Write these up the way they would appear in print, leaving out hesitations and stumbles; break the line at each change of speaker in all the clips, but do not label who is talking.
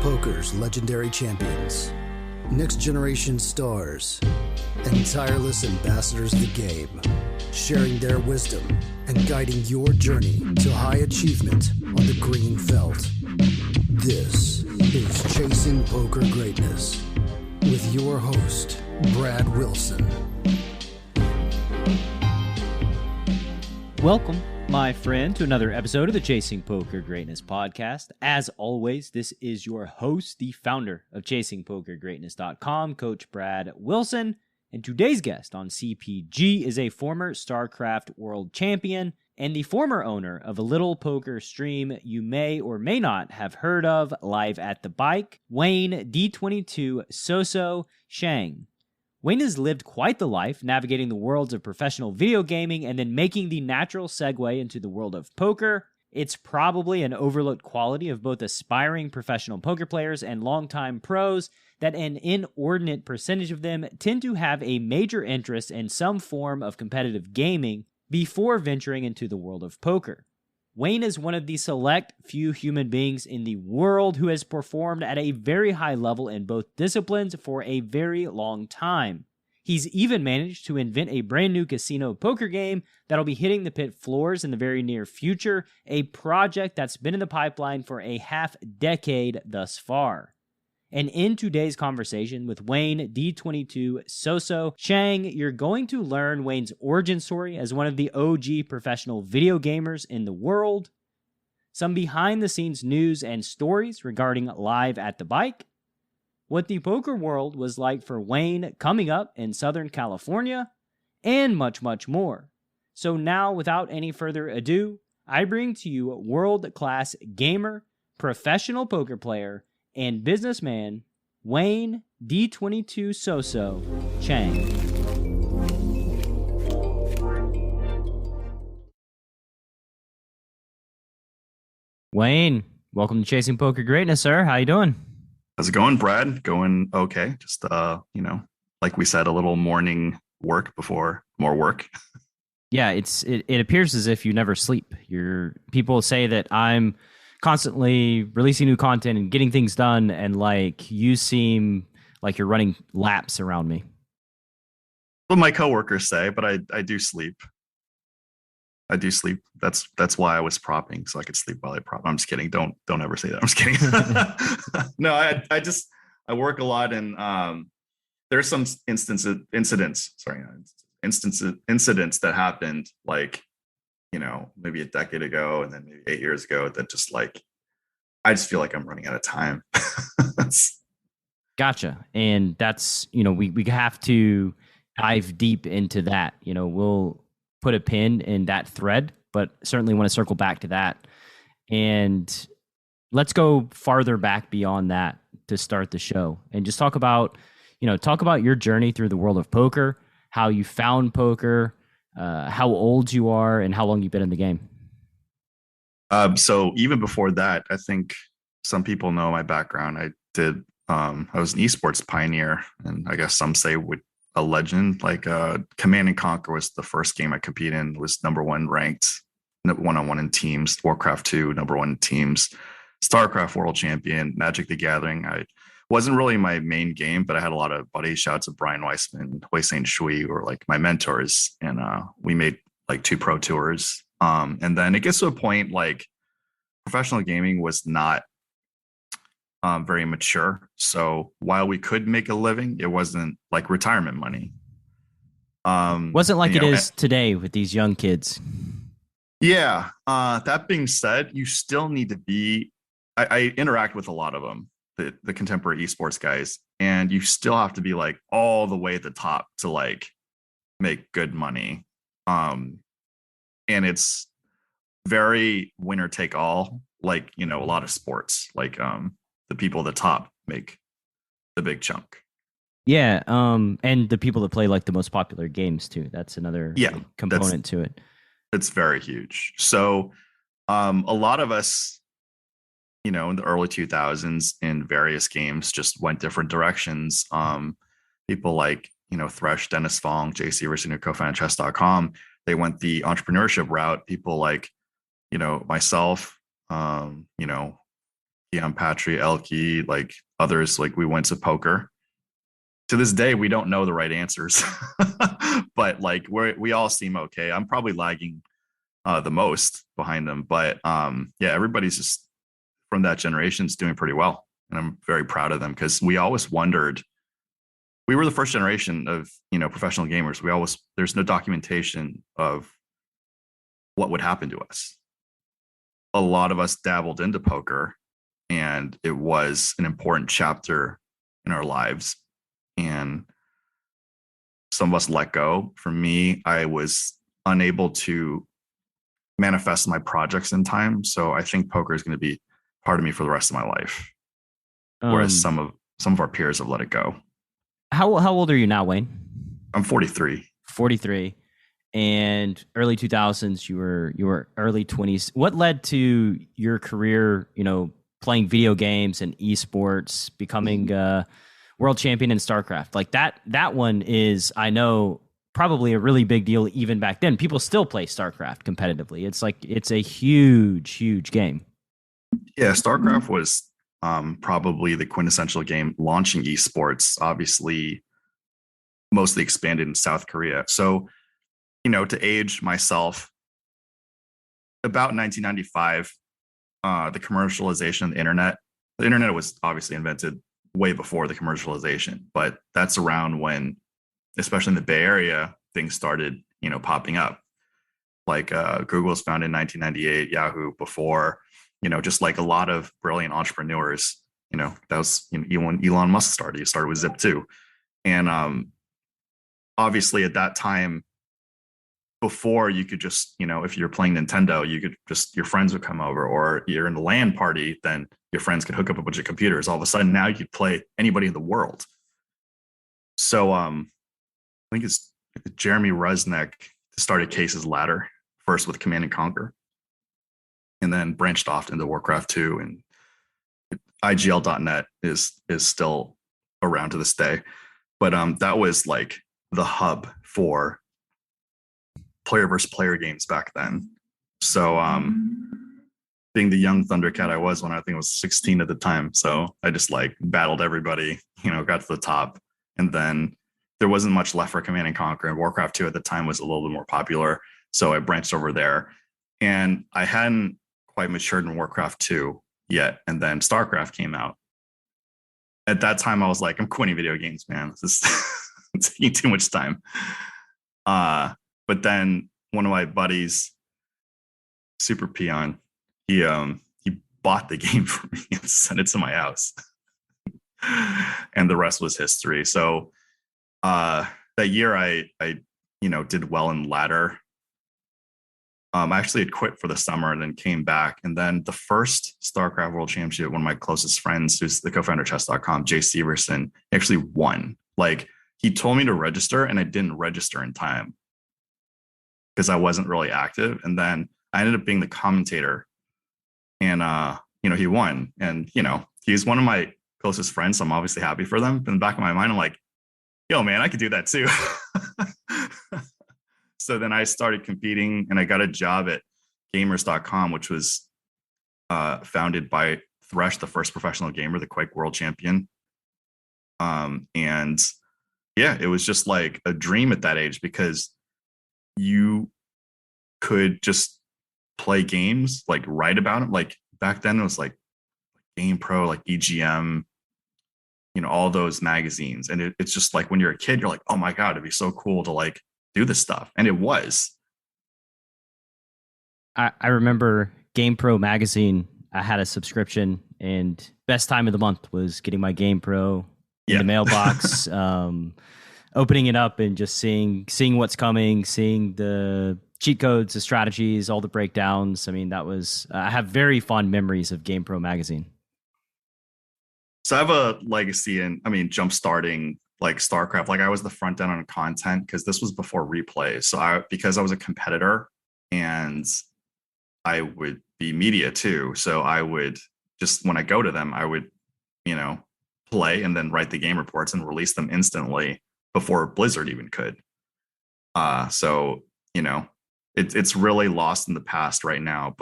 Poker's legendary champions, next generation stars, and tireless ambassadors of the game, sharing their wisdom and guiding your journey to high achievement on the green felt. This is Chasing Poker Greatness with your host, Brad Wilson.
Welcome, my friend, to another episode of the Chasing Poker Greatness podcast. As always, this is your host, the founder of ChasingPokerGreatness.com, Coach Brad Wilson. And today's guest on CPG is a former StarCraft World Champion and the former owner of a little poker stream you may or may not have heard of, Live at the Bike, Wayne D22 Soso Chang. Wayne has lived quite the life, navigating the worlds of professional video gaming and then making the natural segue into the world of poker. It's probably an overlooked quality of both aspiring professional poker players and longtime pros that an inordinate percentage of them tend to have a major interest in some form of competitive gaming before venturing into the world of poker. Wayne is one of the select few human beings in the world who has performed at a very high level in both disciplines for a very long time. He's even managed to invent a brand new casino poker game that'll be hitting the pit floors in the very near future, a project that's been in the pipeline for a half decade thus far. And in today's conversation with Wayne D22 Soso Chang, you're going to learn Wayne's origin story as one of the OG professional video gamers in the world, some behind-the-scenes news and stories regarding Live at the Bike, what the poker world was like for Wayne coming up in Southern California, and much, much more. So now, without any further ado, I bring to you world-class gamer, professional poker player, and businessman, Wayne D22 Soso Chang. Wayne, welcome to Chasing Poker Greatness, sir. How you doing?
How's it going, Brad? Going okay. Just, like we said, a little morning work before more work.
Yeah, it appears as if you never sleep. People say that I'm constantly releasing new content and getting things done, and like you seem like you're running laps around me.
Well, my coworkers say, but I do sleep. I do sleep. That's why I was propping, so I could sleep while I prop. I'm just kidding. Don't ever say that. I'm just kidding. No, I work a lot, and there's some incidents that happened like, maybe a decade ago and then maybe 8 years ago that just like, I just feel like I'm running out of time.
Gotcha. And that's, we have to dive deep into that. We'll put a pin in that thread, but certainly want to circle back to that. And let's go farther back beyond that to start the show and just talk about your journey through the world of poker, how you found poker, how old you are, and how long you've been in the game.
So even before that, I think some people know my background. I was an esports pioneer, and I guess some say a legend. Like Command and Conquer was the first game I competed in. It was number one ranked, one-on-one in teams. Warcraft 2, number one in teams. StarCraft World Champion, Magic the Gathering. I wasn't really my main game, but I had a lot of buddies. Shouts of Brian Weissman, Hui Saint Shui, who were like my mentors, and we made like 2 pro tours. And then it gets to a point like professional gaming was not very mature. So while we could make a living, it wasn't like retirement money.
Wasn't like it is today with these young kids.
Yeah. That being said, you still need to be. I interact with a lot of them. The contemporary esports guys, and you still have to be like all the way at the top to like make good money. And it's very winner take all, like, a lot of sports, like the people at the top make the big chunk.
Yeah. And the people that play like the most popular games too. That's another component to it.
It's very huge. So a lot of us, in the early 2000s in various games just went different directions. People like, Thresh, Dennis Fong, JC Richardson, who co-founded chess.com, they went the entrepreneurship route. People like, myself, Keon Patry, Elke, like others, like we went to poker. To this day, we don't know the right answers, but like we all seem okay. I'm probably lagging the most behind them, but yeah, everybody's just from that generation is doing pretty well, and I'm very proud of them because we always wondered. We were the first generation of professional gamers. There's no documentation of what would happen to us. A lot of us dabbled into poker, and it was an important chapter in our lives. And some of us let go. For me, I was unable to manifest my projects in time. So I think poker is going to be part of me for the rest of my life. Whereas some of our peers have let it go.
How old are you now, Wayne?
I'm 43.
43. And early 2000s, you were early 20s. What led to your career, playing video games and esports, becoming world champion in StarCraft? Like that one is, I know, probably a really big deal even back then. People still play StarCraft competitively. It's a huge game.
Yeah, StarCraft was probably the quintessential game launching esports, obviously mostly expanded in South Korea. So, to age myself, about 1995, the commercialization of the internet was obviously invented way before the commercialization, but that's around when, especially in the Bay Area, things started, popping up. Like Google was founded in 1998, Yahoo before, just like a lot of brilliant entrepreneurs, that was when Elon Musk started. He started with Zip too. And obviously at that time, before you could just, if you're playing Nintendo, you could just, your friends would come over, or you're in a LAN party, then your friends could hook up a bunch of computers. All of a sudden now you could play anybody in the world. So I think it's Jeremy Rusnak started Case's Ladder first with Command and Conquer, and then branched off into Warcraft 2, and IGL.net is still around to this day. But that was like the hub for player versus player games back then. So being the young Thundercat I was when I think I was 16 at the time, so I just like battled everybody, got to the top, and then there wasn't much left for Command and Conquer, and Warcraft 2 at the time was a little bit more popular, so I branched over there. And I hadn't quite matured in Warcraft 2 yet, and then StarCraft came out. At that time, I was like, I'm quitting video games, man. This is taking too much time. But then one of my buddies, Super Peon, he bought the game for me and sent it to my house. And the rest was history. So that year I did well in ladder. I actually had quit for the summer and then came back. And then the first StarCraft World Championship, one of my closest friends, who's the co-founder of chess.com, Jay Severson, actually won. Like, he told me to register and I didn't register in time because I wasn't really active. And then I ended up being the commentator, and he won. And he's one of my closest friends, so I'm obviously happy for them. But in the back of my mind, I'm like, yo, man, I could do that too. So then I started competing, and I got a job at gamers.com, which was founded by Thresh, the first professional gamer, the Quake World Champion. And yeah, it was just like a dream at that age, because you could just play games, like write about them. Like back then it was like Game Pro, like EGM, all those magazines. And it's just like, when you're a kid, you're like, oh my God, it'd be so cool to like do this stuff. And it was.
I remember Game Pro magazine. I had a subscription, and best time of the month was getting my Game Pro in the mailbox, opening it up and just seeing what's coming, seeing the cheat codes, the strategies, all the breakdowns. I mean, that was, I have very fond memories of Game Pro magazine.
So I have a legacy in, jump starting like StarCraft. Like, I was the front end on content because this was before replay. So because I was a competitor and I would be media too. So I would just, when I go to them, I would, play and then write the game reports and release them instantly before Blizzard even could. So, it's really lost in the past right now,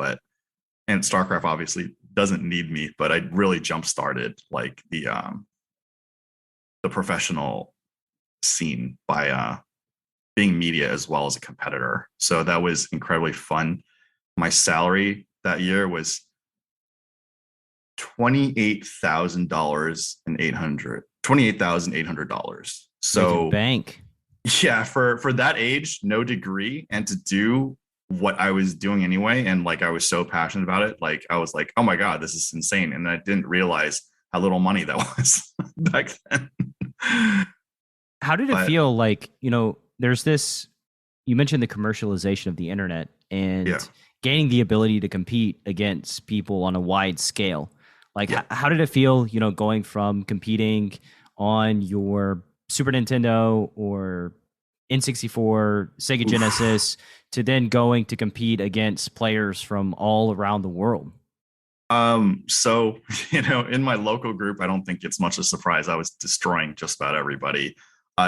and StarCraft obviously doesn't need me, but I really jump started like the professional scene by being media as well as a competitor. So that was incredibly fun. My salary that year was $28,800.
Making
So
bank.
yeah, for that age, no degree, and to do what I was doing anyway, and like I was so passionate about it, like I was like, oh my god, this is insane, and I didn't realize how little money that was back then.
How did it
But
feel like, there's this, you mentioned the commercialization of the internet and
yeah,
gaining the ability to compete against people on a wide scale. Like,
yeah.
how did it feel, going from competing on your Super Nintendo or N64, Sega Genesis to then going to compete against players from all around the world?
So in my local group, I don't think it's much a surprise. I was destroying just about everybody.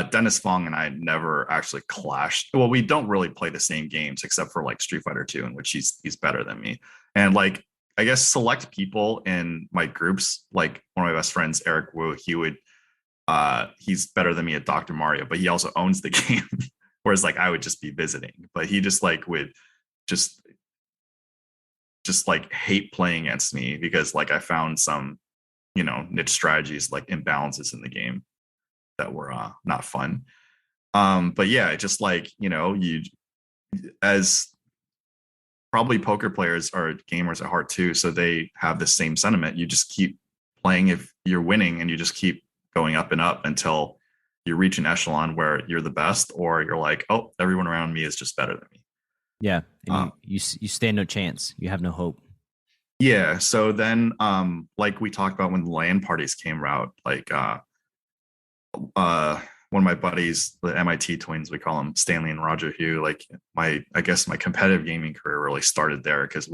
Dennis Fong and I never actually clashed. Well, we don't really play the same games except for like Street Fighter 2, in which he's better than me. And like I guess select people in my groups, like one of my best friends, Eric Wu, he's better than me at Dr. Mario, but he also owns the game. Whereas like I would just be visiting, but he just like would just like hate playing against me because like I found some, niche strategies like imbalances in the game that were not fun. But yeah, just like, you as probably poker players are gamers at heart too. So they have the same sentiment. You just keep playing if you're winning and you just keep going up and up until you reach an echelon where you're the best, or you're like, oh, everyone around me is just better than me.
Yeah. And you stand no chance. You have no hope.
Yeah. So then, like we talked about when the LAN parties came out, like one of my buddies, the MIT twins, we call them Stanley and Roger Hugh. Like I guess my competitive gaming career really started there because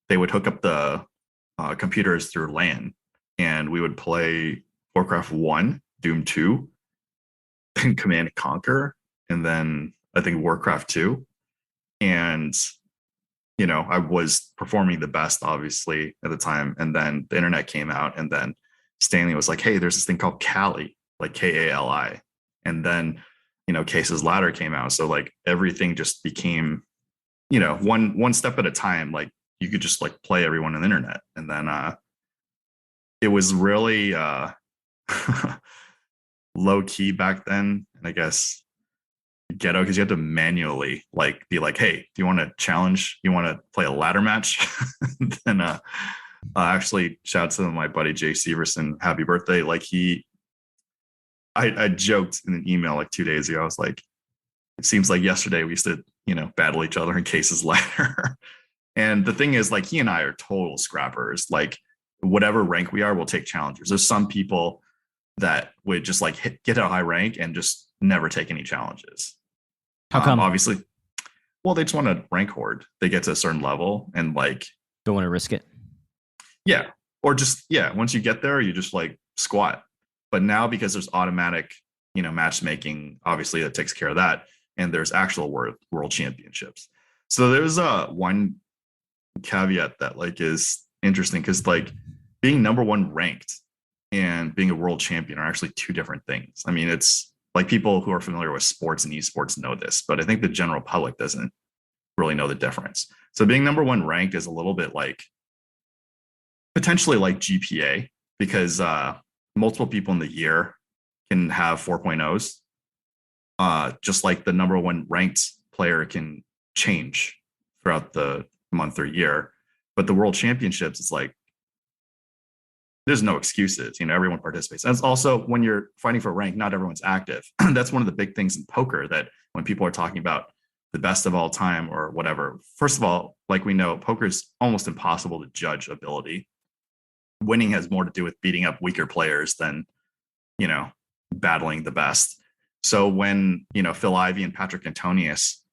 they would hook up the computers through LAN, and we would play Warcraft 1, Doom 2, then Command and Conquer, and then I think Warcraft 2. And I was performing the best, obviously, at the time. And then the internet came out, and then Stanley was like, hey, there's this thing called Kali, like Kali. And then, Case's Ladder came out. So like everything just became, one step at a time. Like you could just like play everyone on the internet. And then it was really low key back then. And I guess ghetto because you had to manually like be like, hey, do you want to challenge, you want to play a ladder match? Then actually shout out to my buddy Jay Severson, happy birthday. Like I joked in an email like 2 days ago, I was like, it seems like yesterday we used to battle each other in Case's Ladder. And the thing is, like, he and I are total scrappers. Like whatever rank we are, we'll take challengers. There's some people that would just like get a high rank and just never take any challenges.
How come?
Obviously, well, they just want to rank hoard. They get to a certain level and like
don't want to risk it.
Yeah. Or just, yeah, once you get there, you just like squat. But now because there's automatic, matchmaking, obviously that takes care of that. And there's actual world championships. So there's one caveat that like is interesting because like being number one ranked and being a world champion are actually two different things. I mean, it's like people who are familiar with sports and esports know this, but I think the general public doesn't really know the difference. So being number one ranked is a little bit like potentially like GPA because multiple people in the year can have 4.0s. Just like the number one ranked player can change throughout the month or year. But the world championships, it's like, there's no excuses. Everyone participates. And it's also when you're fighting for rank, not everyone's active. That's one of the big things in poker that when people are talking about the best of all time or whatever, first of all, like we know, poker is almost impossible to judge ability. Winning has more to do with beating up weaker players than, battling the best. So when, Phil Ivey and Patrick Antonius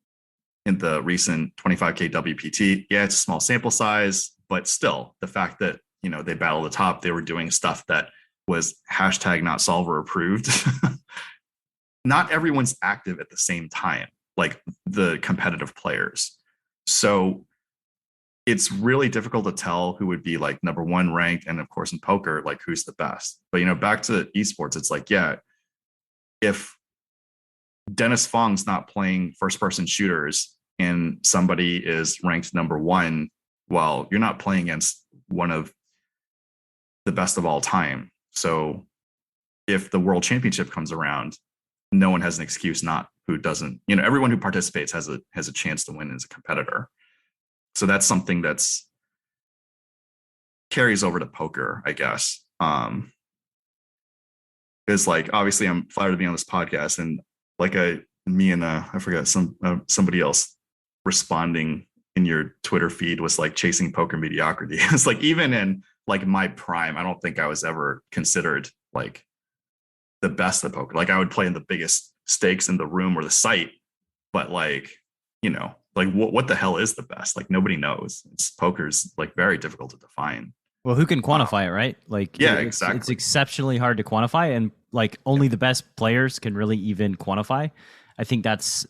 in the recent 25K WPT, yeah, it's a small sample size, but still the fact that, they battled the top, they were doing stuff that was #not solver approved. Not everyone's active at the same time, like the competitive players. So it's really difficult to tell who would be like number one ranked, and of course in poker, like who's the best. But back to esports, it's like, yeah, if Dennis Fong's not playing first person shooters and somebody is ranked number one, well, you're not playing against one of the best of all time. So if the world championship comes around, no one has an excuse not who doesn't, everyone who participates has a chance to win as a competitor. So that's something that's carries over to poker, I guess. Is like, obviously I'm flattered to be on this podcast, and like I forgot somebody else responding in your Twitter feed was like chasing poker mediocrity. It's like, even in like my prime, I don't think I was ever considered like the best at poker. Like I would play in the biggest stakes in the room or the site, but like, like what the hell is the best? Like nobody knows. Poker's like very difficult to define.
Well, who can quantify it, right? Like,
yeah,
exactly. It's exceptionally hard to quantify, and like only the best players can really even quantify. I think that's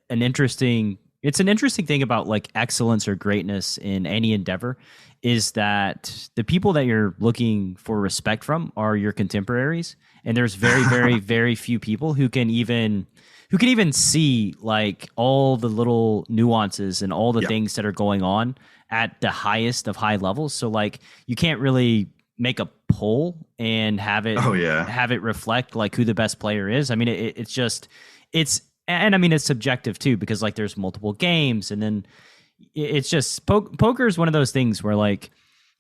an interesting thing about like excellence or greatness in any endeavor, is that the people that you're looking for respect from are your contemporaries, and there's very, very, very few people who can even see like all the little nuances and all the things that are going on at the highest of high levels. So like you can't really make a poll and have it reflect like who the best player is. I mean, it's I mean, it's subjective too, because like there's multiple games, and then it's just poker is one of those things where like,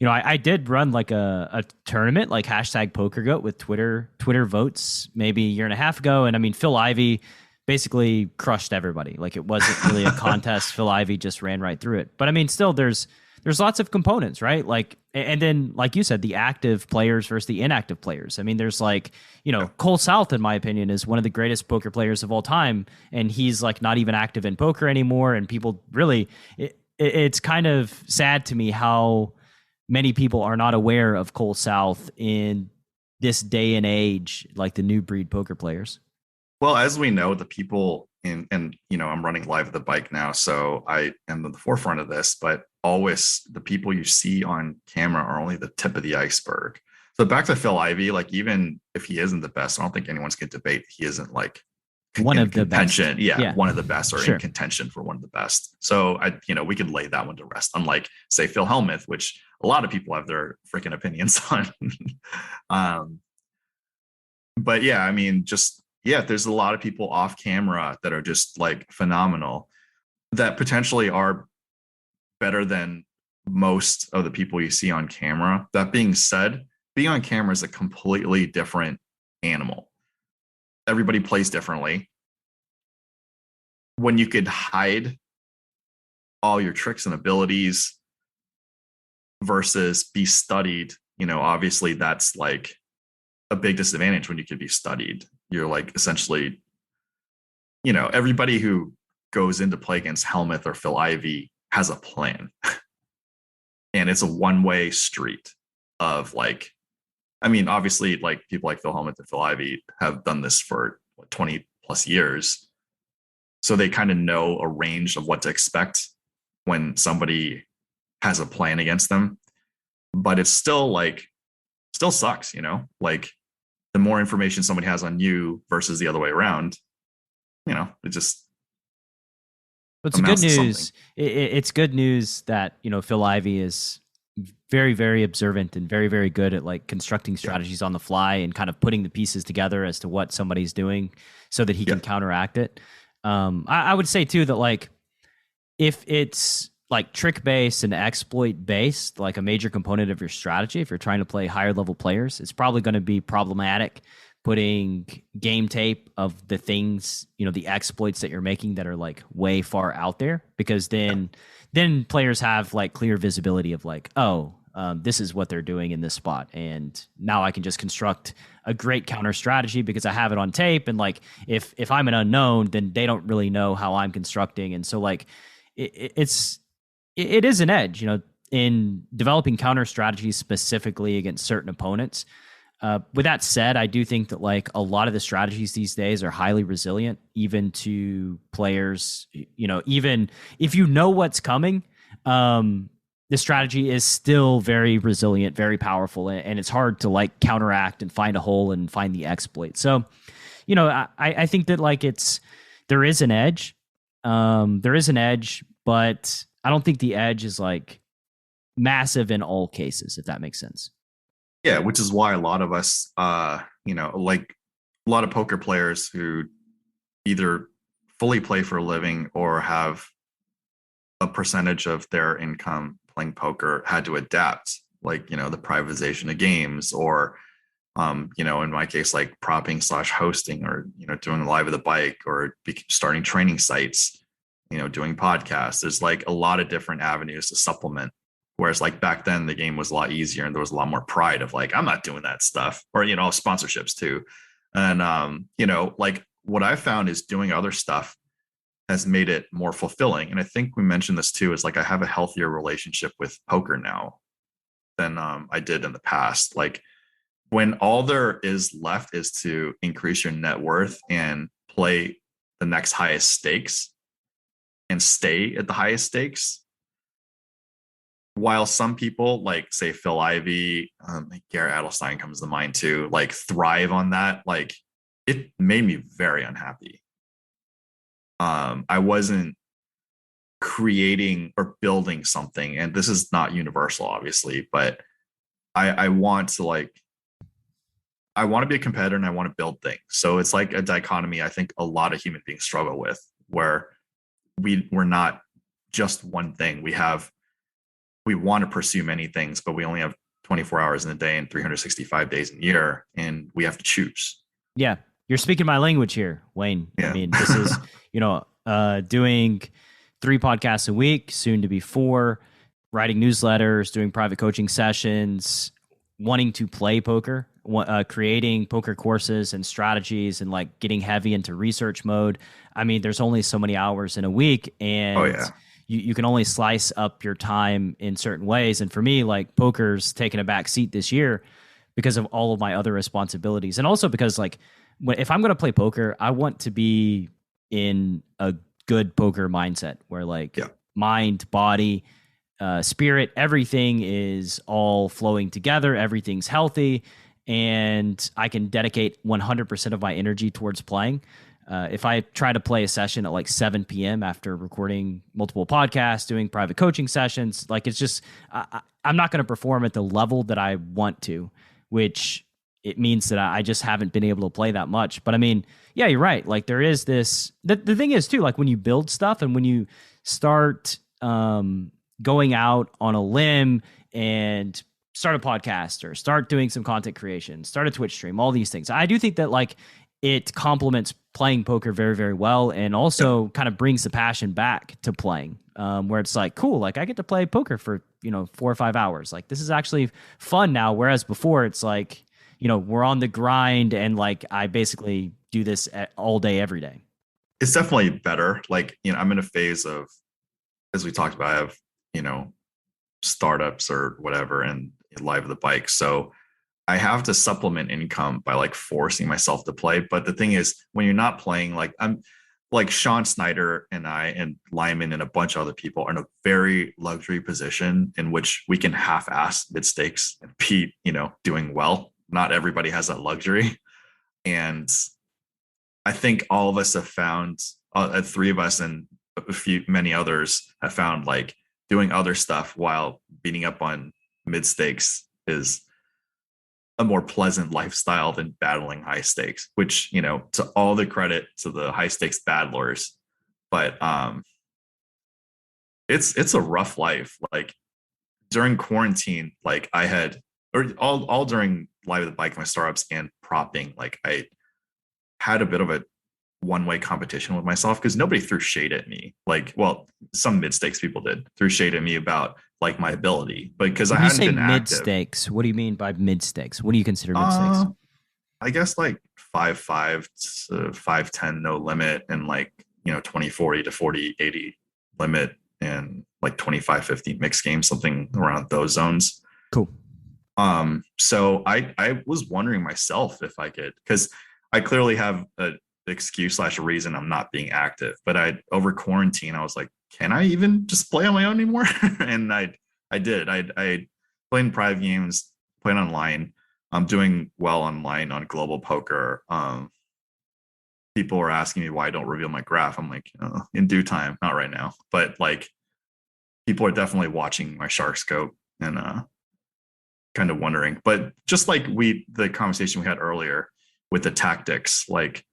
I did run like a tournament, like #PokerGoat with Twitter votes maybe a year and a half ago. And I mean, Phil Ivey basically crushed everybody. Like it wasn't really a contest. Phil Ivey just ran right through it. But I mean, still there's lots of components, right? Like, and then like you said, the active players versus the inactive players. I mean, there's like, Cole South, in my opinion, is one of the greatest poker players of all time. And he's like not even active in poker anymore. And people really, it's kind of sad to me how many people are not aware of Cole South in this day and age, like the new breed poker players.
Well, as we know, the people and I'm running live at the bike now, so I am at the forefront of this, but always the people you see on camera are only the tip of the iceberg. So back to Phil Ivey, like even if he isn't the best, I don't think anyone's going to debate he isn't like
one of the best.
Yeah, one of the best, or
sure,
in contention for one of the best. So we could lay that one to rest. Unlike say Phil Hellmuth, which a lot of people have their freaking opinions on. But yeah, I mean, there's a lot of people off camera that are just like phenomenal, that potentially are better than most of the people you see on camera. That being said, being on camera is a completely different animal. Everybody plays differently. When you could hide all your tricks and abilities versus be studied, obviously that's like a big disadvantage. When you could be studied, you're like essentially, everybody who goes into play against Hellmuth or Phil Ivey has a plan. And it's a one-way street of like, I mean, obviously like people like Phil Hellmuth and Phil Ivey have done this for 20 plus years. So they kind of know a range of what to expect when somebody has a plan against them. But it's still sucks, like the more information somebody has on you versus the other way around, it just.
But it's good news. It's good news that, Phil Ivey is very, very observant and very, very good at like constructing strategies on the fly and kind of putting the pieces together as to what somebody's doing so that he can counteract it. I would say too that like if it's like trick based and exploit based, like a major component of your strategy, if you're trying to play higher level players, it's probably going to be problematic putting game tape of the things, the exploits that you're making that are like way far out there, because then players have like clear visibility of like, this is what they're doing in this spot. And now I can just construct a great counter strategy because I have it on tape. And like, if I'm an unknown, then they don't really know how I'm constructing. And so like, it is an edge, in developing counter strategies specifically against certain opponents. With that said, I do think that like a lot of the strategies these days are highly resilient, even to players, even if you know what's coming. this strategy is still very resilient, very powerful, and it's hard to like counteract and find a hole and find the exploit. So, I think that like there is an edge. There is an edge, but I don't think the edge is like massive in all cases, if that makes sense.
Yeah, which is why a lot of us, like a lot of poker players who either fully play for a living or have a percentage of their income playing poker had to adapt, like, the privatization of games, or, in my case, like propping / hosting, or, doing live at the bike, or starting training sites, doing podcasts. There's like a lot of different avenues to supplement. Whereas like back then the game was a lot easier and there was a lot more pride of like, I'm not doing that stuff, or, sponsorships too. And, like what I found is doing other stuff has made it more fulfilling. And I think we mentioned this too, is like, I have a healthier relationship with poker now than I did in the past. Like when all there is left is to increase your net worth and play the next highest stakes and stay at the highest stakes. While some people like say Phil Ivey, Garrett Adelstein comes to mind too, like thrive on that. Like it made me very unhappy. I wasn't creating or building something, and this is not universal, obviously, but I want to be a competitor and I want to build things. So it's like a dichotomy I think a lot of human beings struggle with, where we're not just one thing. We want to pursue many things, but we only have 24 hours in a day and 365 days in a year, and we have to choose.
Yeah. You're speaking my language here, Wayne.
Yeah.
I mean, this is, doing 3 podcasts a week, soon to be 4, writing newsletters, doing private coaching sessions, wanting to play poker, creating poker courses and strategies, and like getting heavy into research mode. I mean, there's only so many hours in a week, and you can only slice up your time in certain ways. And for me, like poker's taken a back seat this year because of all of my other responsibilities. And also because like, if I'm going to play poker, I want to be in a good poker mindset where like mind, body, spirit, everything is all flowing together. Everything's healthy, and I can dedicate 100% of my energy towards playing. If I try to play a session at like 7 p.m. after recording multiple podcasts, doing private coaching sessions, like it's just, I'm not going to perform at the level that I want to, which it means that I just haven't been able to play that much. But I mean, yeah, you're right. Like there is this, the thing is too, like when you build stuff and when you start going out on a limb and start a podcast or start doing some content creation, start a Twitch stream, all these things. I do think that like it complements playing poker very, very well, and also kind of brings the passion back to playing, where it's like, cool, like I get to play poker for, 4 or 5 hours. Like this is actually fun now. Whereas before it's like, we're on the grind and like I basically do this all day, every day.
It's definitely better. Like, I'm in a phase of, as we talked about, I have, startups or whatever and live the bike. So I have to supplement income by like forcing myself to play. But the thing is, when you're not playing, like I'm like Sean Snyder and I and Lyman and a bunch of other people are in a very luxury position in which we can half-ass mid stakes and be, doing well. Not everybody has that luxury. And I think all of us have found, 3 of us and many others have found like doing other stuff while beating up on mid stakes is a more pleasant lifestyle than battling high stakes, which, to all the credit to the high stakes battlers, but it's a rough life. Like during quarantine, like I had, or all during live at the bike, my startups and propping, like I had a bit of a one-way competition with myself because nobody threw shade at me. Like, well, some mid-stakes people threw shade at me about like my ability, but because I hadn't been active.
Mid-stakes, what do you mean by mid-stakes? What do you consider mid-stakes?
I guess like 5-5 to 5-10 no limit, and like 20-40 to 40-80 limit, and like 25-50 mixed game, something around those zones.
Cool.
So I was wondering myself if I could, because I clearly have a excuse / reason I'm not being active, but over quarantine I was like, can I even just play on my own anymore? And I I did. I played in private games, played online. I'm doing well online on global poker. People were asking me why I don't reveal my graph. I'm like, in due time, not right now. But like, people are definitely watching my shark scope and kind of wondering. But just like the conversation we had earlier with the tactics, like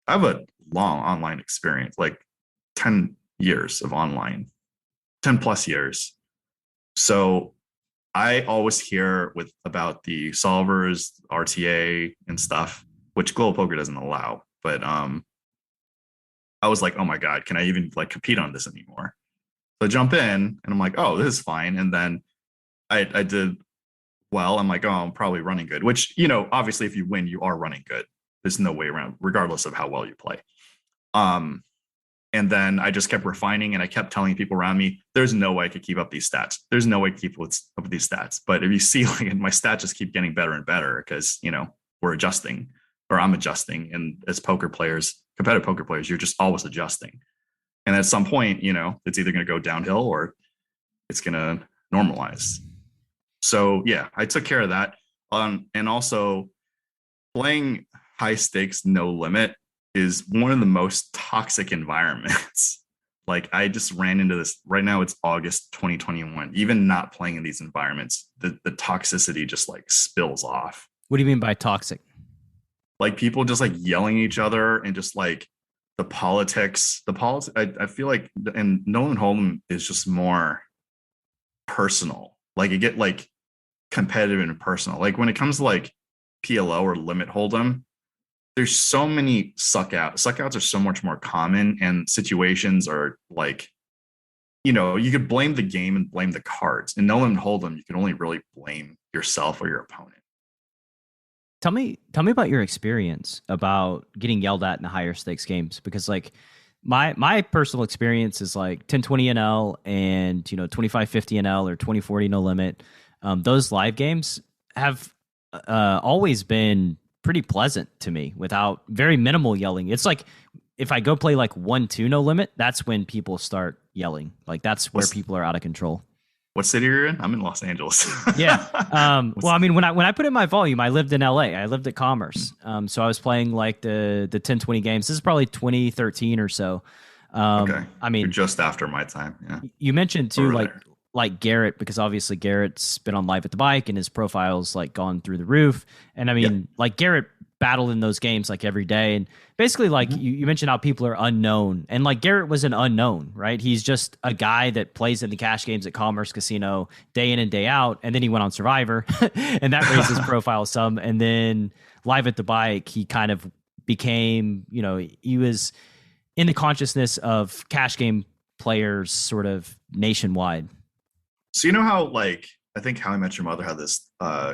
I have a long online experience, like 10 years of online, 10 plus years. So I always hear about the solvers, RTA and stuff, which global poker doesn't allow. But I was like, oh my God, can I even like compete on this anymore? So I jump in and I'm like, oh, this is fine. And then I did well. I'm like, oh, I'm probably running good, which, obviously if you win, you are running good. There's no way around, regardless of how well you play. And then I just kept refining and I kept telling people around me, there's no way I could keep up these stats. There's no way I could keep up with these stats. But if you see, like, my stats just keep getting better and better because, we're adjusting, or I'm adjusting. And as competitive poker players, you're just always adjusting. And at some point, it's either going to go downhill or it's going to normalize. So yeah, I took care of that. And also playing high stakes, no limit is one of the most toxic environments. Like I just ran into this right now. It's August 2021. Even not playing in these environments, the toxicity just like spills off.
What do you mean by toxic?
Like people just like yelling at each other and just like the politics. I feel like, and Nolan Hold'em is just more personal. Like you get like competitive and personal. Like when it comes to like PLO or limit Hold'em, there's so many suckouts are so much more common, and situations are like, you could blame the game and blame the cards. In No Limit Hold'em, you can only really blame yourself or your opponent.
Tell me about your experience about getting yelled at in the higher stakes games, because like my personal experience is like 10-20 NL and 25-50 NL or 20-40 no limit. Those live games have always been pretty pleasant to me without very minimal yelling. It's like if I go play like 1-2 no limit, that's when people start yelling. Like that's where people are out of control.
What city are you in? I'm in Los Angeles.
Yeah. Well, I mean, when I put in my volume, I lived in LA. I lived at Commerce. So I was playing like the 10-20 games. This is probably 2013 or so.
Okay.
I mean,
you're just after my time. Yeah.
You mentioned too, like Garrett, because obviously Garrett's been on Live at the Bike and his profile's like gone through the roof. And I mean, like Garrett battled in those games like every day. And basically like you mentioned how people are unknown, and like Garrett was an unknown, right? He's just a guy that plays in the cash games at Commerce Casino day in and day out. And then he went on Survivor and that raised his profile some. And then Live at the Bike, he kind of became, he was in the consciousness of cash game players sort of nationwide.
So you know how like I think How I Met Your Mother had this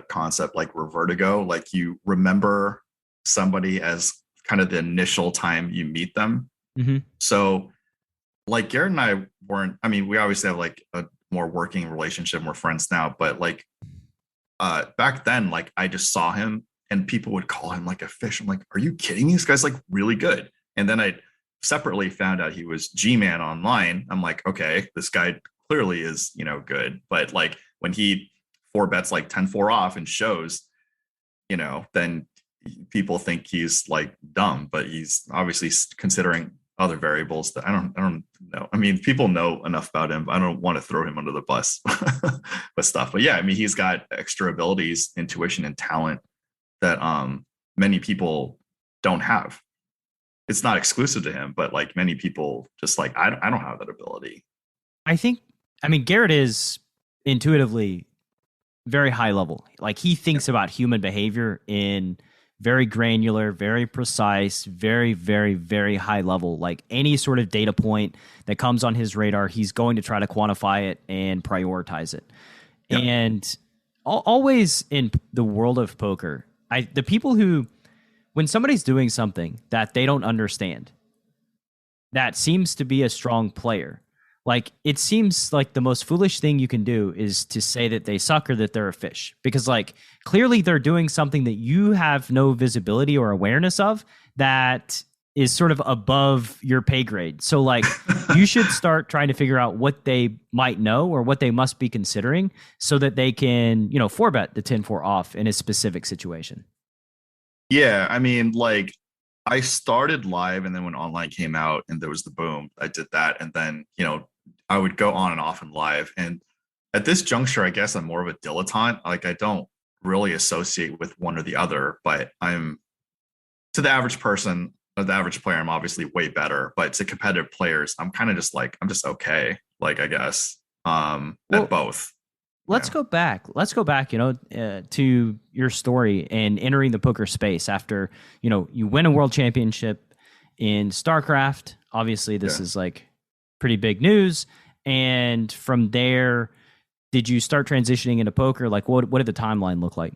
concept like vertigo, like you remember somebody as kind of the initial time you meet them.
Mm-hmm.
So like Garrett and I we obviously have like a more working relationship. We're friends now, but like back then, like I just saw him and people would call him like a fish. I'm like, are you kidding me? This guy's like really good. And then I separately found out he was G-Man online. I'm like, okay, this guy clearly is, good. But like when he 4-bets like 10-4 off and shows, then people think he's like dumb, but he's obviously considering other variables that I don't know. I mean, people know enough about him. I don't want to throw him under the bus with stuff. But yeah, I mean, he's got extra abilities, intuition, and talent that many people don't have. It's not exclusive to him, but like many people just like, I don't have that ability.
I mean, Garrett is intuitively very high level. Like he thinks about human behavior in very granular, very precise, very, very, very high level. Like any sort of data point that comes on his radar, he's going to try to quantify it and prioritize it. Yep. And always in the world of poker, the people who, when somebody's doing something that they don't understand, that seems to be a strong player, like it seems like the most foolish thing you can do is to say that they suck or that they're a fish, because like clearly they're doing something that you have no visibility or awareness of that is sort of above your pay grade. So like you should start trying to figure out what they might know or what they must be considering so that they can, 4-bet the 10-4 off in a specific situation.
Yeah, I mean, like I started live, and then when online came out and there was the boom, I did that, and then I would go on and off in live. And at this juncture, I guess I'm more of a dilettante. Like I don't really associate with one or the other, but I'm to the average person, or the average player, I'm obviously way better. But to competitive players, I'm kind of just like I'm just okay. Like I guess at both.
Let's go back. To your story and entering the poker space after, you win a world championship in StarCraft. Obviously, this is like pretty big news. And from there, did you start transitioning into poker? Like, what did the timeline look like?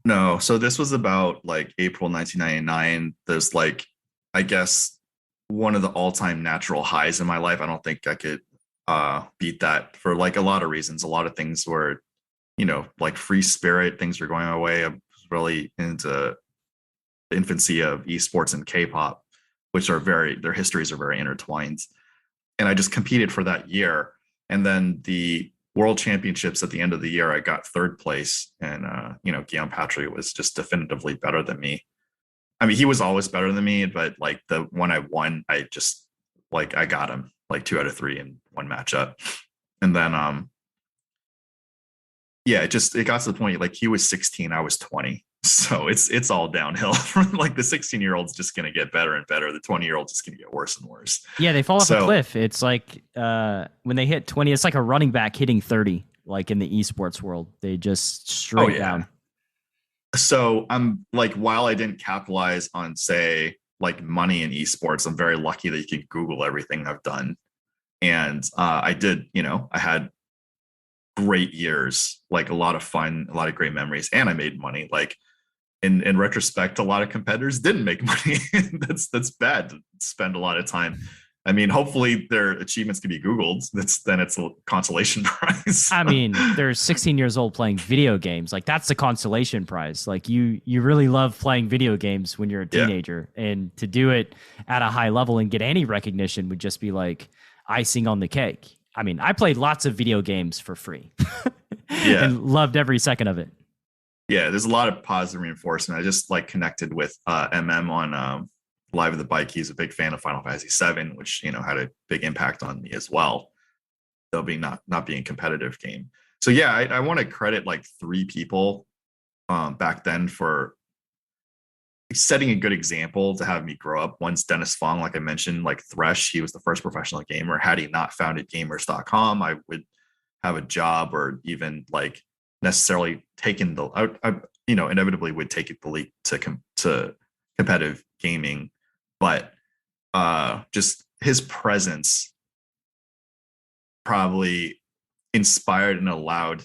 No. So this was about like April 1999. There's like, I guess, one of the all-time natural highs in my life. I don't think I could beat that for like a lot of reasons. A lot of things were, like free spirit, things were going my way. I was really into the infancy of esports and K-pop, which are their histories are very intertwined. And I just competed for that year. And then the World Championships at the end of the year, I got third place. And, Guillaume Patry was just definitively better than me. I mean, he was always better than me, but like the one I won, I got him like 2 out of 3 in one matchup. And then, it got to the point like he was 16, I was 20. So it's all downhill from like the 16-year-old's just going to get better and better. The 20-year-old's just going to get worse and worse.
Yeah, they fall off a cliff. It's like when they hit 20, it's like a running back hitting 30, like in the esports world. They just straight down.
So I'm like, while I didn't capitalize on, say, like money in esports, I'm very lucky that you can Google everything I've done. And I did, I had great years, like a lot of fun, a lot of great memories, and I made money. Like in retrospect, a lot of competitors didn't make money. That's bad to spend a lot of time. I mean, hopefully their achievements can be Googled. Then it's a consolation prize.
I mean, they're 16 years old playing video games. Like that's the consolation prize. Like you really love playing video games when you're a teenager, and to do it at a high level and get any recognition would just be like icing on the cake. I mean, I played lots of video games for free and loved every second of it.
Yeah, there's a lot of positive reinforcement. I just like connected with on Live at the Bike. He's a big fan of Final Fantasy VII, which had a big impact on me as well. Though being not being a competitive game. So yeah, I want to credit like 3 people back then for setting a good example to have me grow up. One's Dennis Fong, like I mentioned, like Thresh. He was the first professional gamer. Had he not founded gamers.com, I would have a job or even like necessarily taken inevitably would take the leap to competitive gaming. But just his presence probably inspired and allowed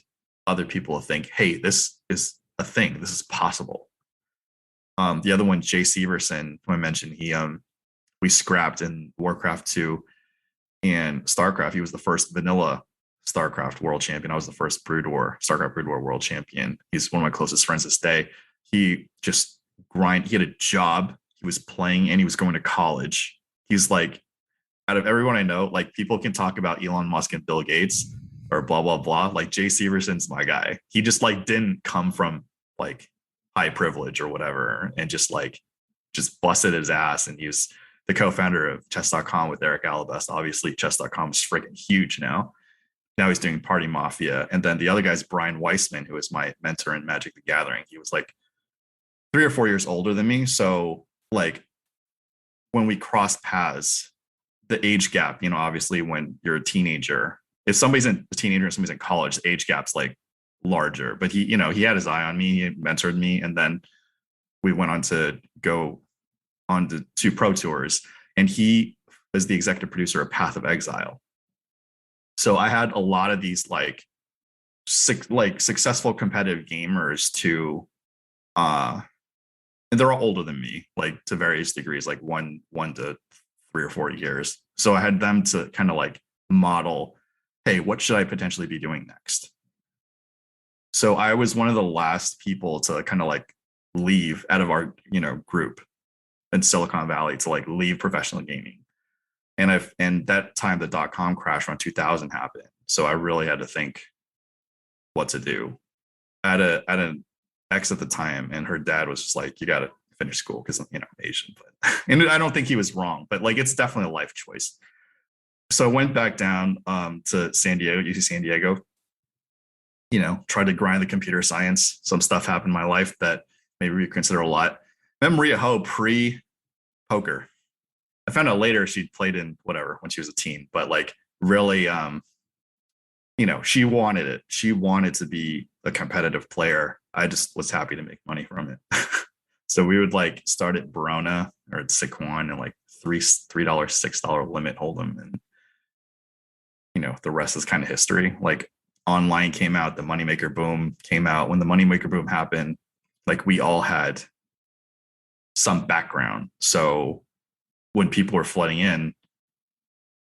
other people to think, hey, this is a thing. This is possible. The other one, Jay Severson, who I mentioned, we scrapped in Warcraft 2 and StarCraft. He was the first vanilla StarCraft World Champion. I was the first StarCraft Brood War World Champion. He's one of my closest friends this day. He just he had a job. He was playing and he was going to college. He's like, out of everyone I know, like people can talk about Elon Musk and Bill Gates or blah, blah, blah. Like Jay Severson's my guy. He just like didn't come from like high privilege or whatever, and just busted his ass. And he's the co-founder of chess.com with Eric Alabest. Obviously chess.com is freaking huge now. Now he's doing Party Mafia. And then the other guy's Brian Weissman, who is my mentor in Magic the Gathering. He was like 3 or 4 years older than me. So like when we crossed paths, the age gap, obviously when you're a teenager, if somebody's a teenager and somebody's in college, the age gap's like larger. But he had his eye on me, he mentored me, and then we went on to go on to 2 pro tours, and he was the executive producer of Path of Exile. So I had a lot of these like successful competitive gamers to and they're all older than me, like to various degrees, like one to 3 or 4 years. So I had them to kind of like model, hey, what should I potentially be doing next? So I was one of the last people to kind of like leave out of our, group. in Silicon Valley to like leave professional gaming. And that time the .com crash around 2000 happened. So I really had to think what to do. I had an ex at the time, and her dad was just like, you got to finish school because, I'm Asian. But and I don't think he was wrong, but like it's definitely a life choice. So I went back down to San Diego, UC San Diego, tried to grind the computer science. Some stuff happened in my life that maybe we consider a lot. Met Maria Ho pre-poker. I found out later she played in whatever when she was a teen, but like really, she wanted it. She wanted to be a competitive player. I just was happy to make money from it. So we would like start at Verona or at Siquan and like $3, $6 limit hold'em. And, the rest is kind of history. Like online came out, the Moneymaker Boom came out. When the Moneymaker Boom happened, like we all had some background. So when people were flooding in,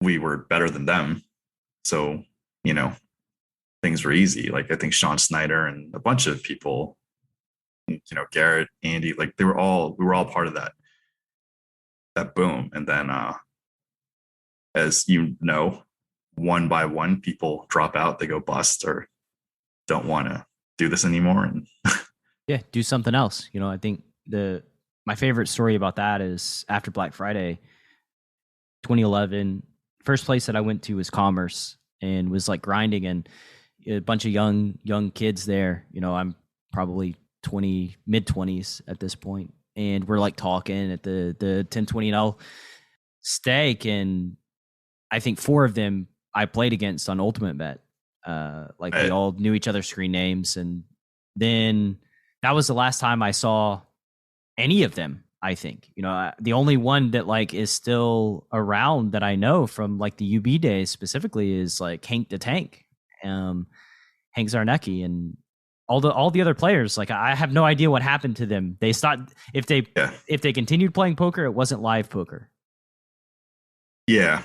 we were better than them. So, things were easy. Like I think Sean Snyder and a bunch of people, Garrett, Andy, like we were all part of that boom. And then, as one by one, people drop out, they go bust or don't want to do this anymore. And
yeah, do something else. I think my favorite story about that is after Black Friday, 2011, first place that I went to was Commerce and was like grinding, and a bunch of young kids there. I'm probably mid-20s at this point, and we're like talking at the 1020 stake, and I think 4 of them I played against on Ultimate Bet. We all knew each other's screen names, and then that was the last time I saw any of them. I think the only one that like is still around that I know from like the UB days specifically is like Hank the Tank, Hank Zarnecki, and all the other players. Like I have no idea what happened to them. They stopped if they continued playing poker, it wasn't live poker.
Yeah.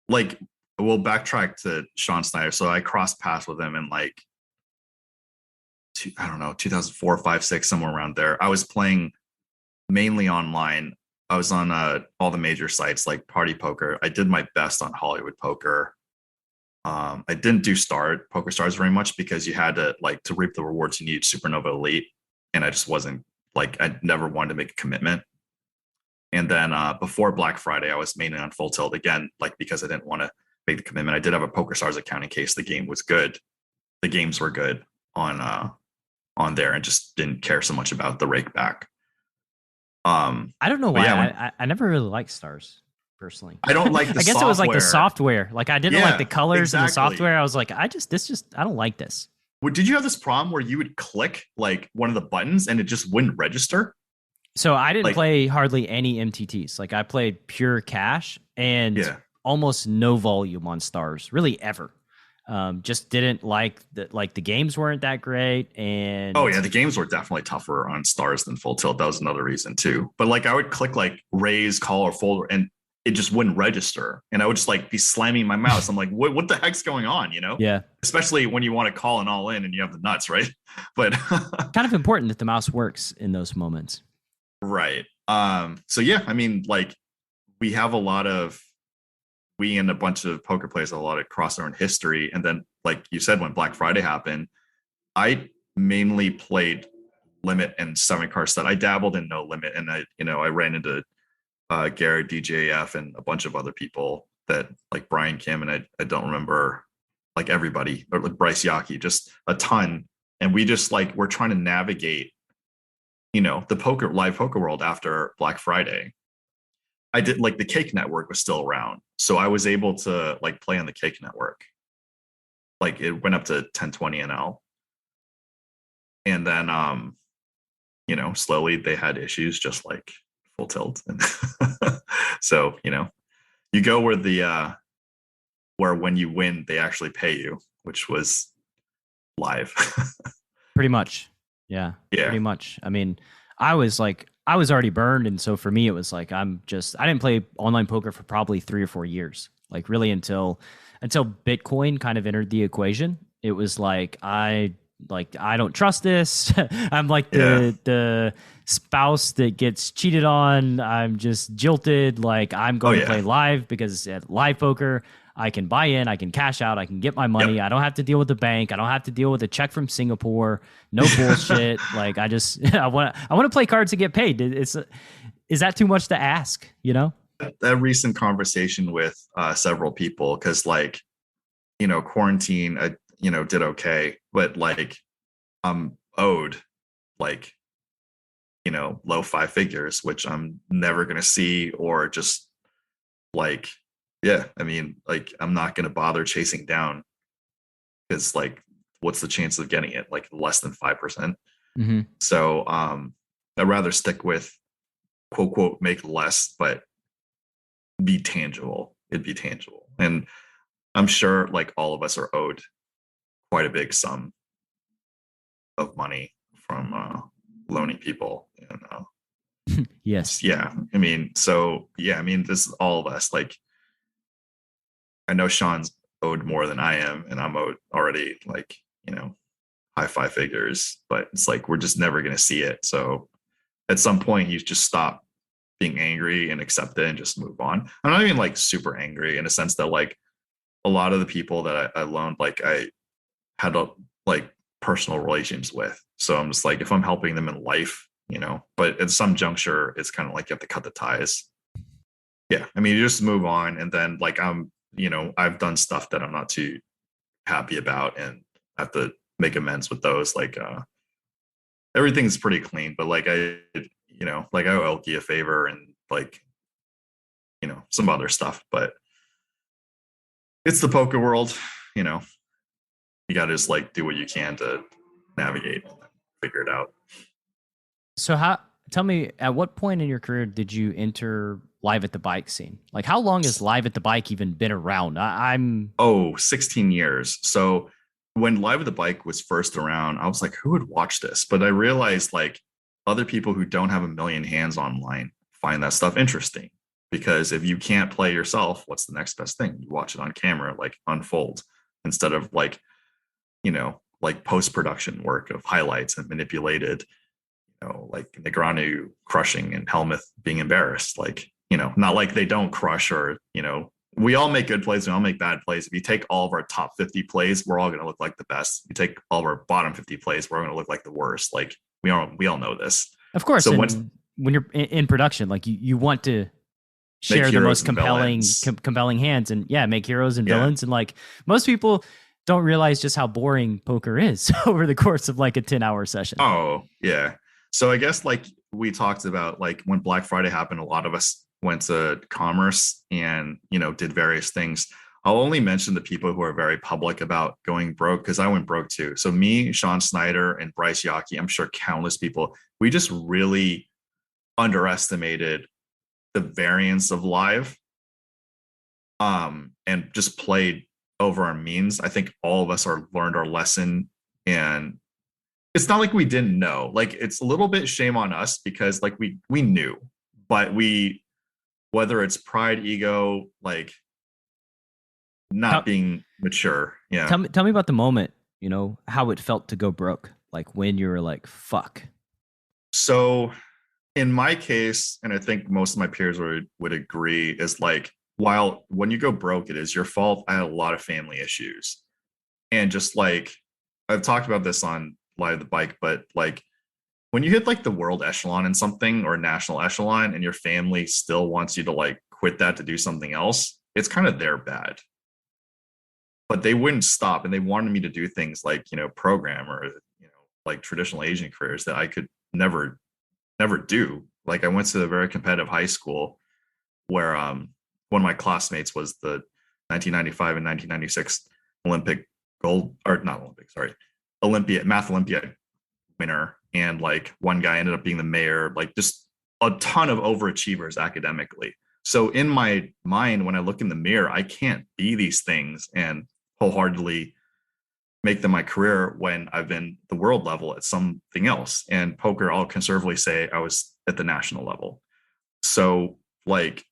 Like we'll backtrack to Sean Snyder. So I crossed paths with him in like, I don't know, 2004, 5, 6, somewhere around there. I was playing mainly online. I was on all the major sites like Party Poker. I did my best on Hollywood Poker. I didn't do Poker Stars very much because you had to to reap the rewards, you needed Supernova Elite. And I just wasn't I never wanted to make a commitment. And then before Black Friday, I was mainly on Full Tilt again, because I didn't want to make the commitment. I did have a Poker Stars account in case the game was good. The games were good on there, and just didn't care so much about the rake back.
I don't know why. Yeah, I never really liked Stars personally.
I don't like the
I guess
software.
It was like the software. Like I didn't like the colors and the software. I was like, I don't like this.
Did you have this problem where you would click like one of the buttons and it just wouldn't register?
So I didn't play hardly any MTTs. Like I played pure cash and almost no volume on Stars, really ever. Just didn't like the games weren't that great. And
the games were definitely tougher on Stars than Full Tilt. That was another reason too. But I would click raise, call, or fold, and it just wouldn't register. And I would just be slamming my mouse. I'm like, what the heck's going on?
Yeah. Especially
when you want to call an all in and you have the nuts, right? But
kind of important that the mouse works in those moments.
Right. So yeah, I mean, we have we and a bunch of poker players have a lot of crossover in history. And then, like you said, when Black Friday happened, I mainly played limit and 7-card set. I dabbled in no limit, and I ran into Garrett, DJF, and a bunch of other people that Brian Kim, and I don't remember everybody, or Bryce Yaki, just a ton. And we just we're trying to navigate the live poker world after Black Friday. I did the Cake Network was still around, so I was able to play on the Cake Network. It went up to 1020 NL, and then slowly they had issues just like Full Tilt, and so you go where when you win they actually pay you, which was live.
Pretty much. Yeah, pretty much. I mean, I was already burned, and so for me it was I didn't play online poker for probably 3 or 4 years. Really until Bitcoin kind of entered the equation. It was I like, I don't trust this. I'm like the spouse that gets cheated on. I'm just jilted. Like, I'm going to play live because at live poker, I can buy in, I can cash out, I can get my money. I don't have to deal with the bank. I don't have to deal with a check from Singapore. No bullshit. Like, I just I want to play cards to get paid. Is that too much to ask? You know,
that recent conversation with several people, because like, you know, quarantine, you know, did okay, but like I'm owed like, you know, low five figures, which I'm never gonna see, or just like, yeah, I mean, like I'm not gonna bother chasing down, because like what's the chance of getting it? Like less than 5%.
mm-hmm.
So I'd rather stick with quote quote make less, but be tangible. It'd be tangible. And I'm sure like all of us are owed quite a big sum of money from loaning people. And
yes.
Yeah. I mean, so yeah, I mean, this is all of us. Like, I know Sean's owed more than I am, and I'm owed already like, you know, high five figures, but it's like we're just never gonna see it. So at some point you just stop being angry and accept it and just move on. I'm not even like super angry, in a sense that like a lot of the people that I loaned, like I had like personal relations with. So I'm just like, if I'm helping them in life, you know, but at some juncture, it's kind of like you have to cut the ties. Yeah. I mean, you just move on. And then like, you know, I've done stuff that I'm not too happy about, and I have to make amends with those. Like, everything's pretty clean, but like you know, like I owe Elkie a favor, and like, you know, some other stuff, but it's the poker world, you know, you got to just like do what you can to navigate and figure it out.
So tell me, at what point in your career did you enter live at the bike scene? Like, how long has live at the bike even been around? I'm
16 years. So when live at the bike was first around, I was like, who would watch this? But I realized like other people who don't have a million hands online find that stuff interesting, because if you can't play yourself, what's the next best thing? You watch it on camera, like unfold, instead of like, you know, like post-production work of highlights and manipulated, you know, like Negreanu crushing and Helmuth being embarrassed. Like, you know, not like they don't crush, or, you know, we all make good plays, we all make bad plays. If you take all of our top 50 plays, we're all going to look like the best. You take all of our bottom 50 plays, we're going to look like the worst. Like we all know this.
Of course.
So
when you're in production, like you want to share the most compelling hands, and make heroes and villains. And like most people don't realize just how boring poker is over the course of like a 10-hour session.
Oh yeah. So I guess like we talked about, like when Black Friday happened, a lot of us went to commerce and, you know, did various things. I'll only mention the people who are very public about going broke, because I went broke too. So me, Sean Snyder, and Bryce Yockey, I'm sure countless people, we just really underestimated the variance of live, and just played over our means. I think all of us learned our lesson, and it's not like we didn't know. Like it's a little bit shame on us, because like we knew, but whether it's pride, ego, like not being mature. Yeah.
Tell me about the moment, you know, how it felt to go broke, like when you were like, fuck.
So in my case, and I think most of my peers would agree, is like, while when you go broke, it is your fault. I had a lot of family issues, and just like, I've talked about this on Live the Bike, but like when you hit like the world echelon in something, or national echelon, and your family still wants you to like quit that to do something else, it's kind of their bad. But they wouldn't stop, and they wanted me to do things like, you know, program, or, you know, like traditional Asian careers that I could never do. Like I went to a very competitive high school where one of my classmates was the 1995 and 1996 Olympic gold, or not Olympic, sorry, math Olympiad winner. And like one guy ended up being the mayor, like just a ton of overachievers academically. So in my mind, when I look in the mirror, I can't be these things and wholeheartedly make them my career when I've been the world level at something else. And poker, I'll conservatively say I was at the national level. So like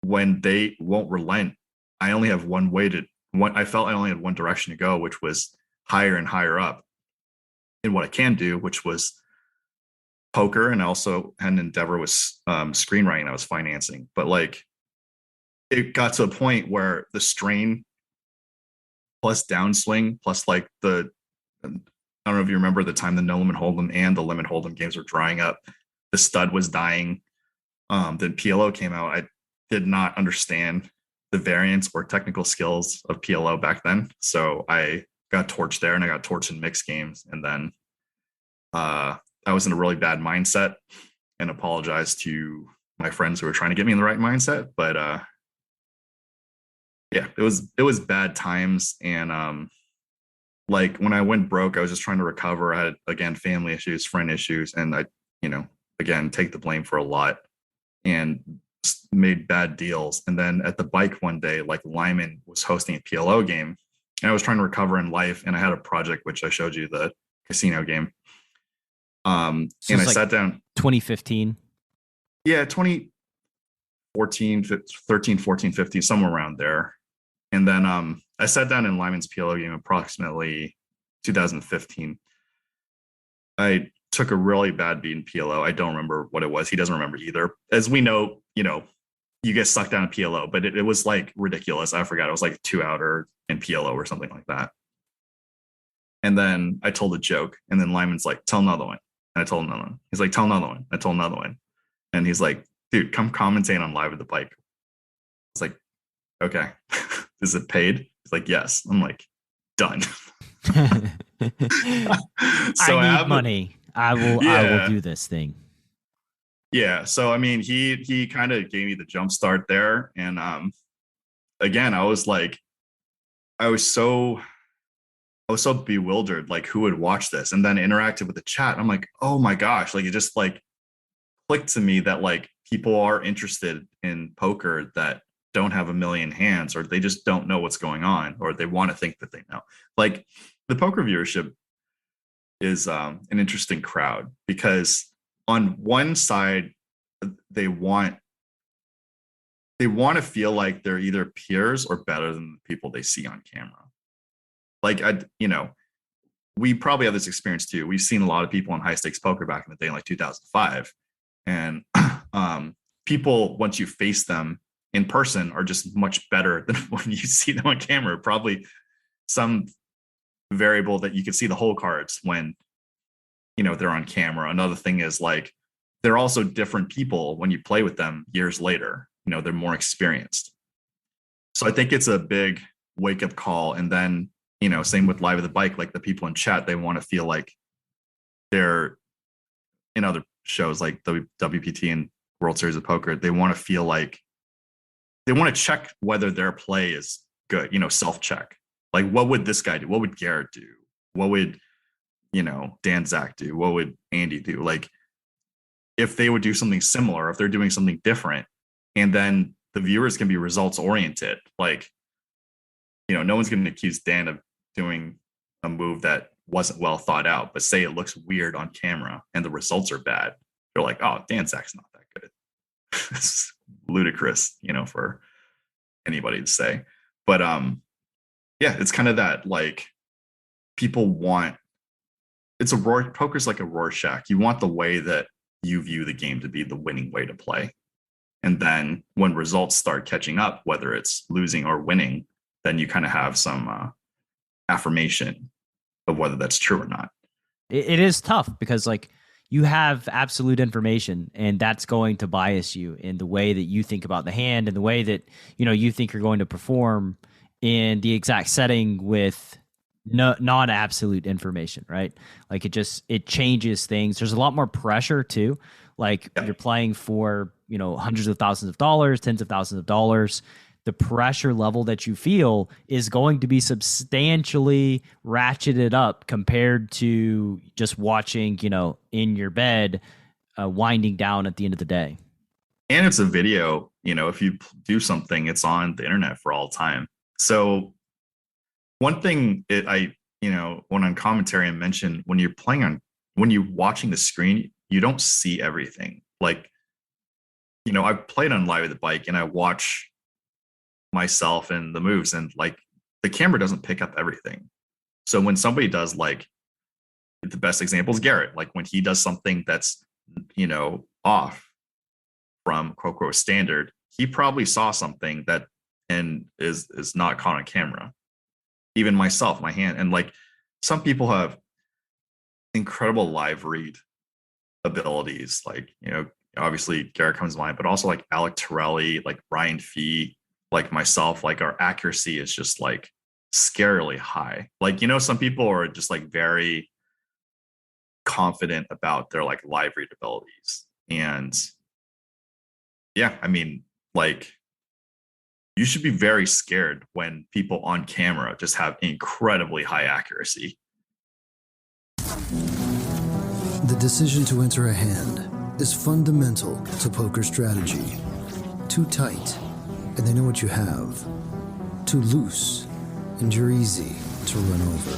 when they won't relent, I only have I felt I only had one direction to go, which was higher and higher up. in what I can do, which was poker, and also had an endeavor with screenwriting I was financing. But like it got to a point where the strain plus downswing plus like the, I don't know if you remember the time the no limit hold'em and the limit hold'em games were drying up, the stud was dying. Then PLO came out. I did not understand the variance or technical skills of PLO back then, so I got torched there, and I got torched in mixed games. And then I was in a really bad mindset, and apologized to my friends who were trying to get me in the right mindset. But yeah, it was bad times. And like when I went broke, I was just trying to recover. I had, again, family issues, friend issues, and I, again, take the blame for a lot and made bad deals. And then at the bike one day, like Lyman was hosting a PLO game, and I was trying to recover in life, and I had a project which I showed you, the casino game.
So
and I sat down
2015.
Yeah, 2014, 13, 14, 15, somewhere around there. And then I sat down in Lyman's PLO game approximately 2015. I took a really bad beat in PLO. I don't remember what it was. He doesn't remember either. As we know, you get sucked down in PLO, but it was like ridiculous. I forgot. It was like 2 outer in PLO or something like that. And then I told a joke, and then Lyman's like, tell another one. And I told another one. He's like, tell another one. I told another one. And he's like, dude, come commentate on Live at the Bike. It's like, okay. Is it paid? He's like, yes. I'm like, done. So
I need money. I will do this thing.
Yeah. So I mean, he kind of gave me the jump start there. And again, I was so bewildered, like who would watch this, and then interacted with the chat. I'm like, oh my gosh, like it just like clicked to me that like people are interested in poker that don't have a million hands, or they just don't know what's going on, or they want to think that they know. Like the poker viewership is an interesting crowd, because on one side they want to feel like they're either peers or better than the people they see on camera. Like we probably have this experience too. We've seen a lot of people in high stakes poker back in the day, like 2005, and people, once you face them in person, are just much better than when you see them on camera. Probably some variable that you can see the whole cards when they're on camera. Another thing is like they're also different people when you play with them years later. They're more experienced. So I think it's a big wake up call. And then same with Live at the Bike, like the people in chat, they want to feel like they're in other shows like WPT and World Series of Poker. They want to feel like they want to check whether their play is good, self-check. Like, what would this guy do? What would Garrett do? What would, Dan Zach do? What would Andy do? Like, if they would do something similar, if they're doing something different, and then the viewers can be results oriented. Like, no one's going to accuse Dan of doing a move that wasn't well thought out, but say it looks weird on camera and the results are bad. They're like, oh, Dan Zach's not that good. It's ludicrous, for anybody to say. But yeah, it's kind of that, like, people want, poker's like a Rorschach. You want the way that you view the game to be the winning way to play. And then when results start catching up, whether it's losing or winning, then you kind of have some affirmation of whether that's true or not.
It is tough because like you have absolute information, and that's going to bias you in the way that you think about the hand and the way that you think you're going to perform in the exact setting with non-absolute information, right? Like it changes things. There's a lot more pressure too. Like you're playing for hundreds of thousands of dollars, tens of thousands of dollars. The pressure level that you feel is going to be substantially ratcheted up compared to just watching, in your bed, winding down at the end of the day.
And it's a video, if you do something, it's on the internet for all time. So one thing when on commentary I mentioned, when you're watching the screen, you don't see everything. Like, I've played on Live at the Bike and I watch myself and the moves, and like the camera doesn't pick up everything. So when somebody does like the best example is Garrett. Like when he does something that's, off from quote unquote standard, he probably saw something that and is not caught on camera. Even myself, my hand, and like some people have incredible live read abilities. Like, obviously Garrett comes to mind, but also like Alec Torelli, like Ryan Fee, like myself, like our accuracy is just like scarily high. Like, some people are just like very confident about their like live read abilities. And yeah, I mean, like you should be very scared when people on camera just have incredibly high accuracy.
The decision to enter a hand is fundamental to poker strategy. Too tight, and they know what you have. Too loose, and you're easy to run over.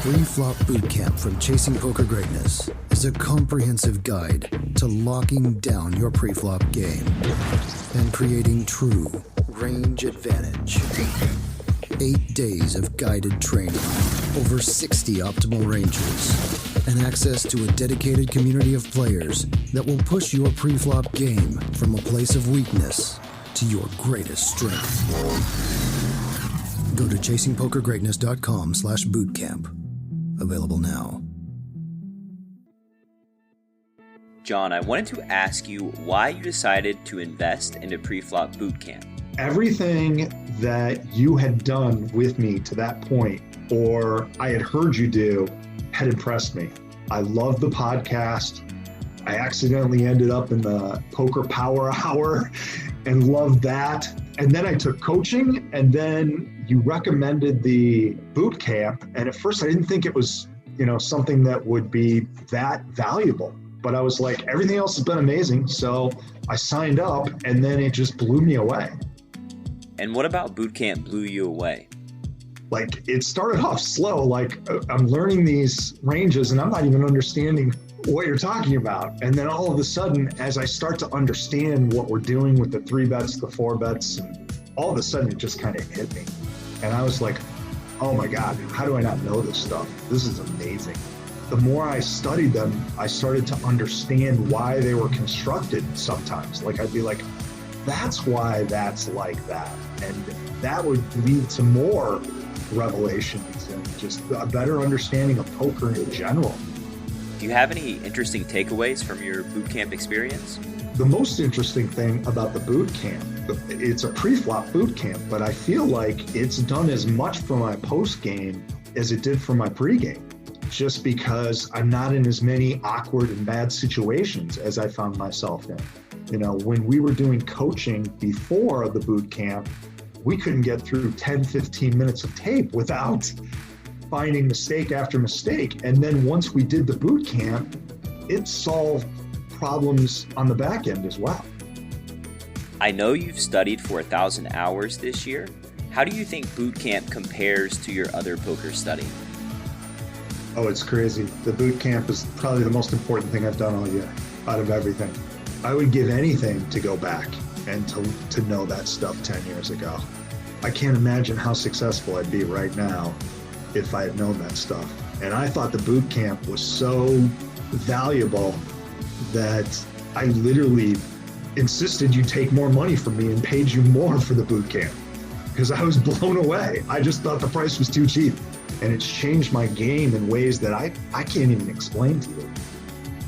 Pre-flop bootcamp from Chasing Poker Greatness is a comprehensive guide to locking down your pre-flop game and creating true range advantage. 8 days of guided training, over 60 optimal ranges, and access to a dedicated community of players that will push your pre-flop game from a place of weakness to your greatest strength. Go to chasingpokergreatness.com/bootcamp. Available now.
John, I wanted to ask you why you decided to invest into pre-flop bootcamp.
Everything that you had done with me to that point, or I had heard you do, had impressed me. I loved the podcast. I accidentally ended up in the Poker Power Hour and loved that. And then I took coaching, and then you recommended the boot camp. And at first I didn't think it was, something that would be that valuable. But I was like, everything else has been amazing. So I signed up, and then it just blew me away.
And what about boot camp blew you away?
Like, it started off slow. Like, I'm learning these ranges, and I'm not even understanding what you're talking about. And then all of a sudden, as I start to understand what we're doing with the 3 bets, the 4 bets, and all of a sudden it just kind of hit me. And I was like, oh my God, how do I not know this stuff? This is amazing. The more I studied them, I started to understand why they were constructed sometimes. Like, I'd be like, that's why that's like that. And that would lead to more revelations and just a better understanding of poker in general.
Do you have any interesting takeaways from your boot camp experience?
The most interesting thing about the boot camp, it's a pre-flop boot camp, but I feel like it's done as much for my post game as it did for my pre-game, just because I'm not in as many awkward and bad situations as I found myself in. When we were doing coaching before the boot camp, we couldn't get through 10, 15 minutes of tape without finding mistake after mistake. And then once we did the boot camp, it solved problems on the back end as well.
I know you've studied for 1,000 hours this year. How do you think boot camp compares to your other poker study?
Oh, it's crazy. The boot camp is probably the most important thing I've done all year out of everything. I would give anything to go back and to know that stuff 10 years ago. I can't imagine how successful I'd be right now if I had known that stuff. And I thought the boot camp was so valuable that I literally insisted you take more money from me and paid you more for the boot camp because I was blown away. I just thought the price was too cheap. And it's changed my game in ways that I can't even explain to you.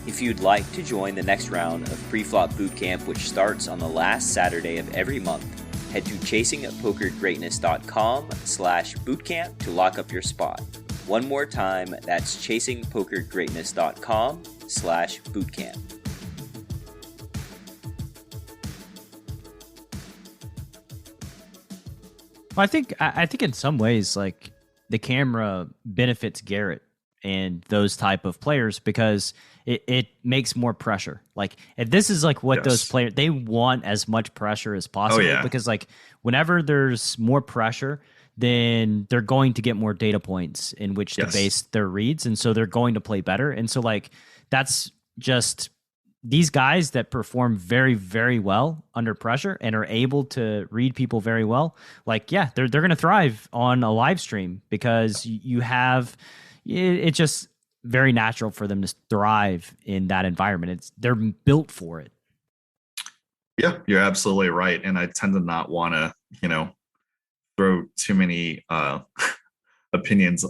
If you'd like to join the next round of pre-flop bootcamp, which starts on the last Saturday of every month, head to chasingpokergreatness.com/bootcamp to lock up your spot. One more time, that's chasingpokergreatness.com/bootcamp.
Well, I think in some ways, like, the camera benefits Garrett and those type of players because it makes more pressure. Like, if this is like what those players, they want as much pressure as possible because like whenever there's more pressure, then they're going to get more data points in which to base their reads. And so they're going to play better. And so like, that's just these guys that perform very, very well under pressure and are able to read people very well. Like, yeah, they're going to thrive on a live stream because you have it's just very natural for them to thrive in that environment. They're built for it.
Yeah, you're absolutely right. And I tend to not want to, throw too many opinions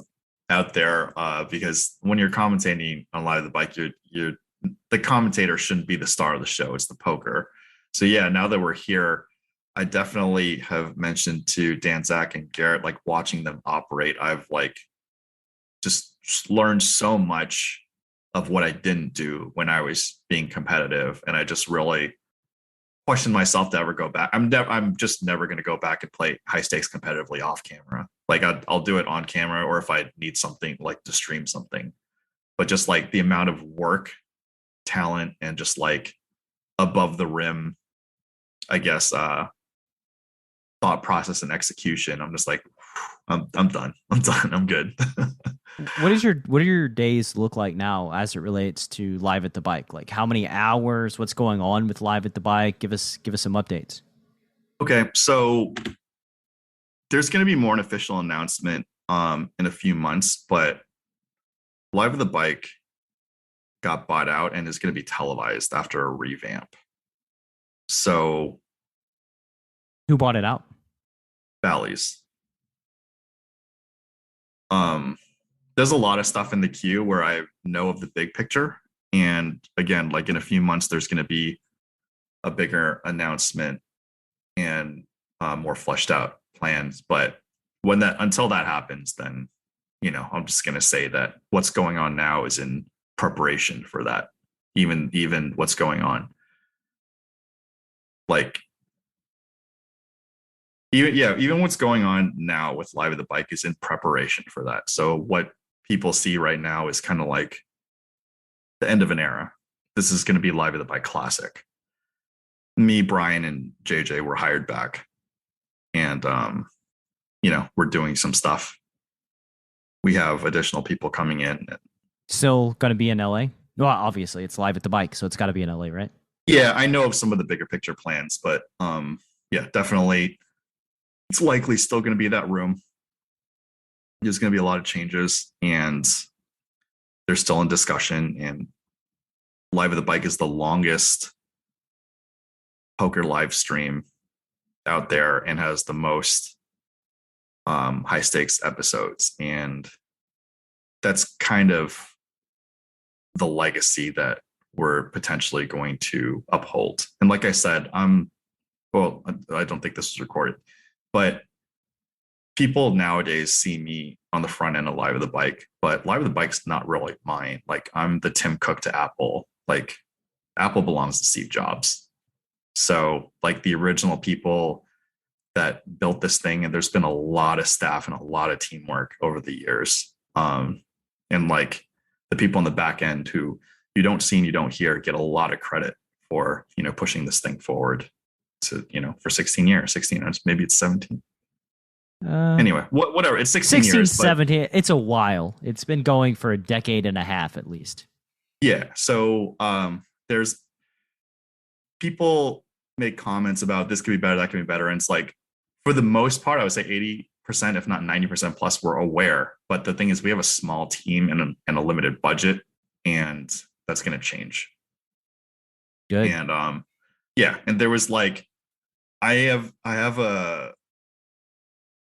out there because when you're commentating on Live the Bike, you're the commentator shouldn't be the star of the show. It's the poker. So yeah, now that we're here, I definitely have mentioned to Dan, Zach, and Garrett, like watching them operate, I've like just learned so much of what I didn't do when I was being competitive. And I just really question myself to ever go back. I'm just never going to go back and play high stakes competitively off camera. Like I'll do it on camera, or if I need something like to stream something, but just like the amount of work, talent, and just like above the rim, I guess, thought process and execution. I'm just like, I'm done. I'm good.
What do your days look like now as it relates to Live at the Bike? Like how many hours? What's going on with Live at the Bike? Give us some updates.
Okay, so there's going to be more an official announcement in a few months, but Live at the Bike got bought out and is going to be televised after a revamp. So
who bought it out?
Bally's. There's a lot of stuff in the queue where I know of the big picture. And again, like in a few months, there's going to be a bigger announcement and more fleshed out plans. But until that happens, then, I'm just going to say that what's going on now is in preparation for that. Even what's going on. Like, even what's going on now with Live at the Bike is in preparation for that. So what people see right now is kind of like the end of an era. This is going to be Live at the Bike Classic. Me, Brian, and JJ were hired back, and we're doing some stuff. We have additional people coming in.
Still going to be in LA? Well, obviously it's Live at the Bike, so it's got to be in LA, right?
Yeah, I know of some of the bigger picture plans, but yeah, definitely. It's likely still going to be that room. There's going to be a lot of changes, and they're still in discussion. And Live at the Bike is the longest poker live stream out there and has the most high stakes episodes. And that's kind of the legacy that we're potentially going to uphold. And like I said, I don't think this was recorded, but people nowadays see me on the front end of Live at the Bike, but Live at the Bike's not really mine. Like I'm the Tim Cook to Apple. Like Apple belongs to Steve Jobs. So like the original people that built this thing, and there's been a lot of staff and a lot of teamwork over the years. And like the people on the back end who you don't see and you don't hear get a lot of credit for, pushing this thing forward to, for 16 years, maybe it's 17. Anyway, whatever. It's 16 years.
17. It's a while. It's been going for a decade and a half at least. Yeah.
So there's people make comments about this could be better, that could be better. And it's like, for the most part, I would say 80%, if not 90% plus, we're aware. But the thing is, we have a small team and a limited budget, and that's going to change.
Good.
And and there was like, I have a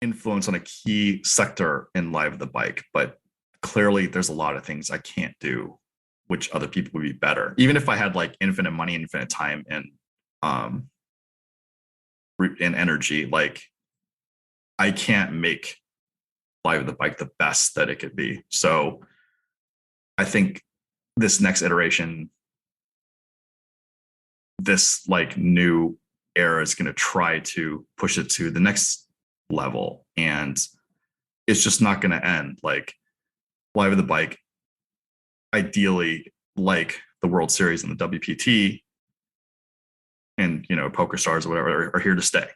influence on a key sector in Live at the Bike, but clearly there's a lot of things I can't do, which other people would be better. Even if I had like infinite money, infinite time, and energy, like I can't make Live at the Bike the best that it could be. So I think this next iteration, this like new era is going to try to push it to the next level, and it's just not going to end. Like Live at the Bike, ideally, like the World Series and the WPT and Poker Stars or whatever are here to stay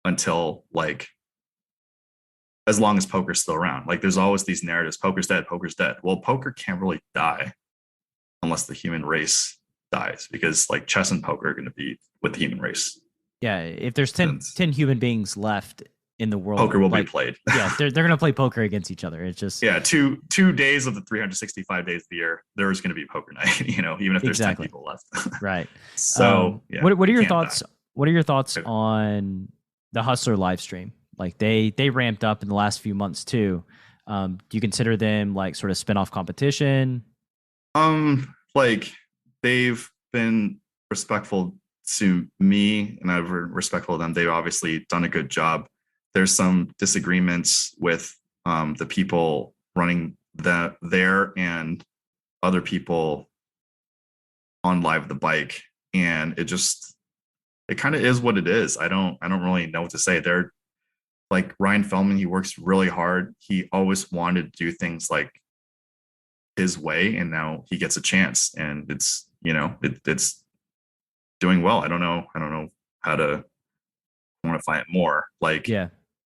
until like as long as poker's still around. Like there's always these narratives, poker's dead. Well, poker can't really die unless the human race dies, because like chess and poker are going to be with the human race.
Yeah, if there's 10 human beings left in the world.
Poker will
like,
be played.
Yeah, they're going to play poker against each other. It's just
2 days of the 365 days of the year, there is going to be poker night. Even if there's 10 people left.
Right.
So
what are your thoughts? What are your thoughts on the Hustler live stream? Like they ramped up in the last few months too. Do you consider them like sort of spin-off competition?
Like they've been respectful to me and I've been respectful of them. They've obviously done a good job. There's some disagreements with the people running that there and other people on Live the Bike. And it kind of is what it is. I don't really know what to say. They're like Ryan Feldman, he works really hard. He always wanted to do things like his way, and now he gets a chance, and it's it's doing well. I don't know how to quantify it more. Like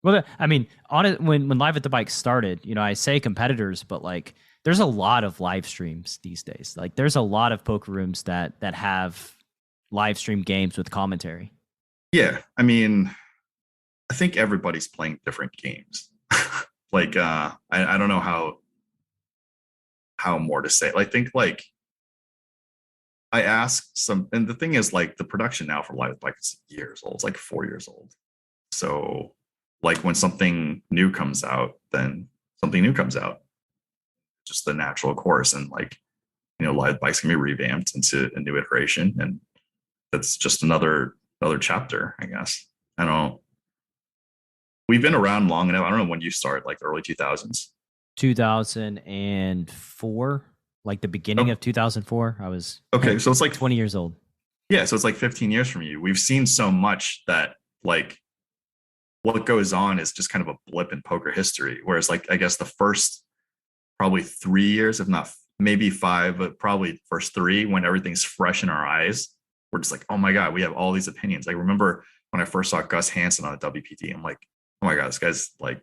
well, I mean, on it when Live at the Bike started, I say competitors, but like there's a lot of live streams these days. Like there's a lot of poker rooms that have live stream games with commentary.
Yeah, I mean, I think everybody's playing different games. Like I don't know how more to say. I think like I asked some, and the thing is like the production now for Live Bike is years old. It's like 4 years old. So like when something new comes out, then something new comes out. Just the natural course. And like, Live Bikes can be revamped into a new iteration. And that's just another chapter, I guess. We've been around long enough. I don't know when you started, like the early 2000s.
2004, like the beginning of 2004. I was
so it's like
20 years old.
Yeah, so it's like 15 years from you. We've seen so much that like what goes on is just kind of a blip in poker history. Whereas like I guess the first probably 3 years, if not maybe 5, but probably first 3, when everything's fresh in our eyes, we're just like, oh my God, we have all these opinions. Like remember when I first saw Gus Hansen on a WPT, I'm like, oh my God, this guy's like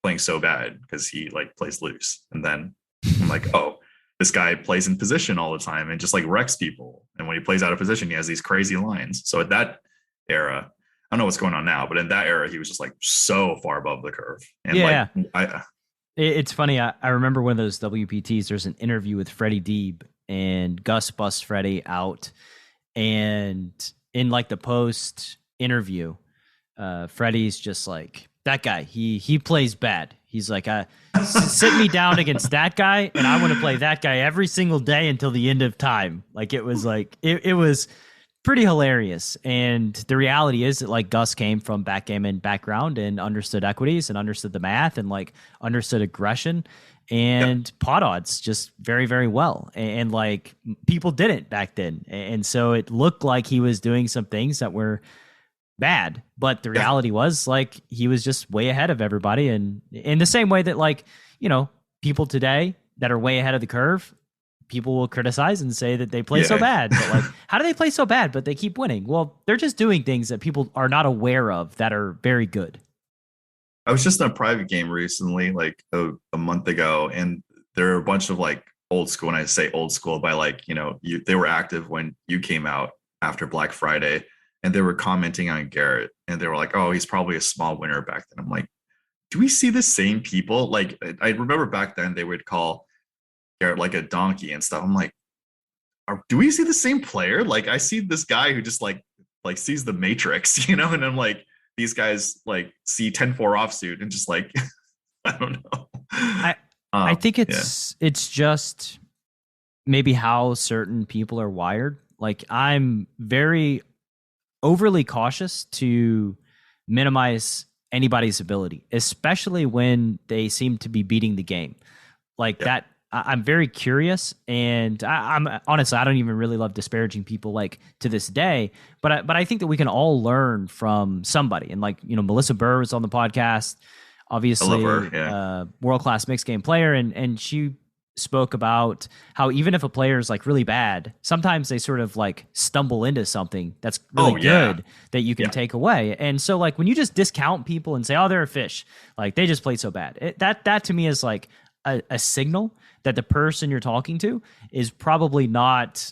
playing so bad because he like plays loose. And then I'm like, oh, this guy plays in position all the time and just like wrecks people. And when he plays out of position, he has these crazy lines. So at that era, I don't know what's going on now, but in that era, he was just like so far above the curve. And
it's funny. I remember one of those WPTs, there's an interview with Freddie Deeb and Gus busts Freddie out. And in like the post interview, Freddie's just like, that guy, he plays bad. He's like, sit me down against that guy, and I want to play that guy every single day until the end of time. Like it was like it was pretty hilarious. And the reality is that like Gus came from backgammon background and understood equities and understood the math and like understood aggression and pot odds just very, very well. And like people didn't back then. And so it looked like he was doing some things that were bad, but the reality was like he was just way ahead of everybody. And in the same way that like, people today that are way ahead of the curve, people will criticize and say that they play so bad. But like, how do they play so bad, but they keep winning? Well, they're just doing things that people are not aware of that are very good.
I was just in a private game recently, like a month ago, and there are a bunch of like old school, and I say old school by like, they were active when you came out after Black Friday, and they were commenting on Garrett, and they were like, oh, he's probably a small winner back then. I'm like, do we see the same people? Like, I remember back then they would call Garrett like a donkey and stuff. I'm like, do we see the same player? Like, I see this guy who just like sees the Matrix, and I'm like, these guys like see 10-4 offsuit and just like, I don't know.
I think it's just maybe how certain people are wired. Like I'm very overly cautious to minimize anybody's ability, especially when they seem to be beating the game like that. I'm very curious, and I'm honestly, I don't even really love disparaging people like to this day, but I think that we can all learn from somebody. And like, Melissa Burr was on the podcast, obviously, world-class mixed game player. And she spoke about how even if a player is like really bad, sometimes they sort of like stumble into something that's really good that you can take away. And so like when you just discount people and say, oh, they're a fish, like they just played so bad, that to me is like a signal that the person you're talking to is probably not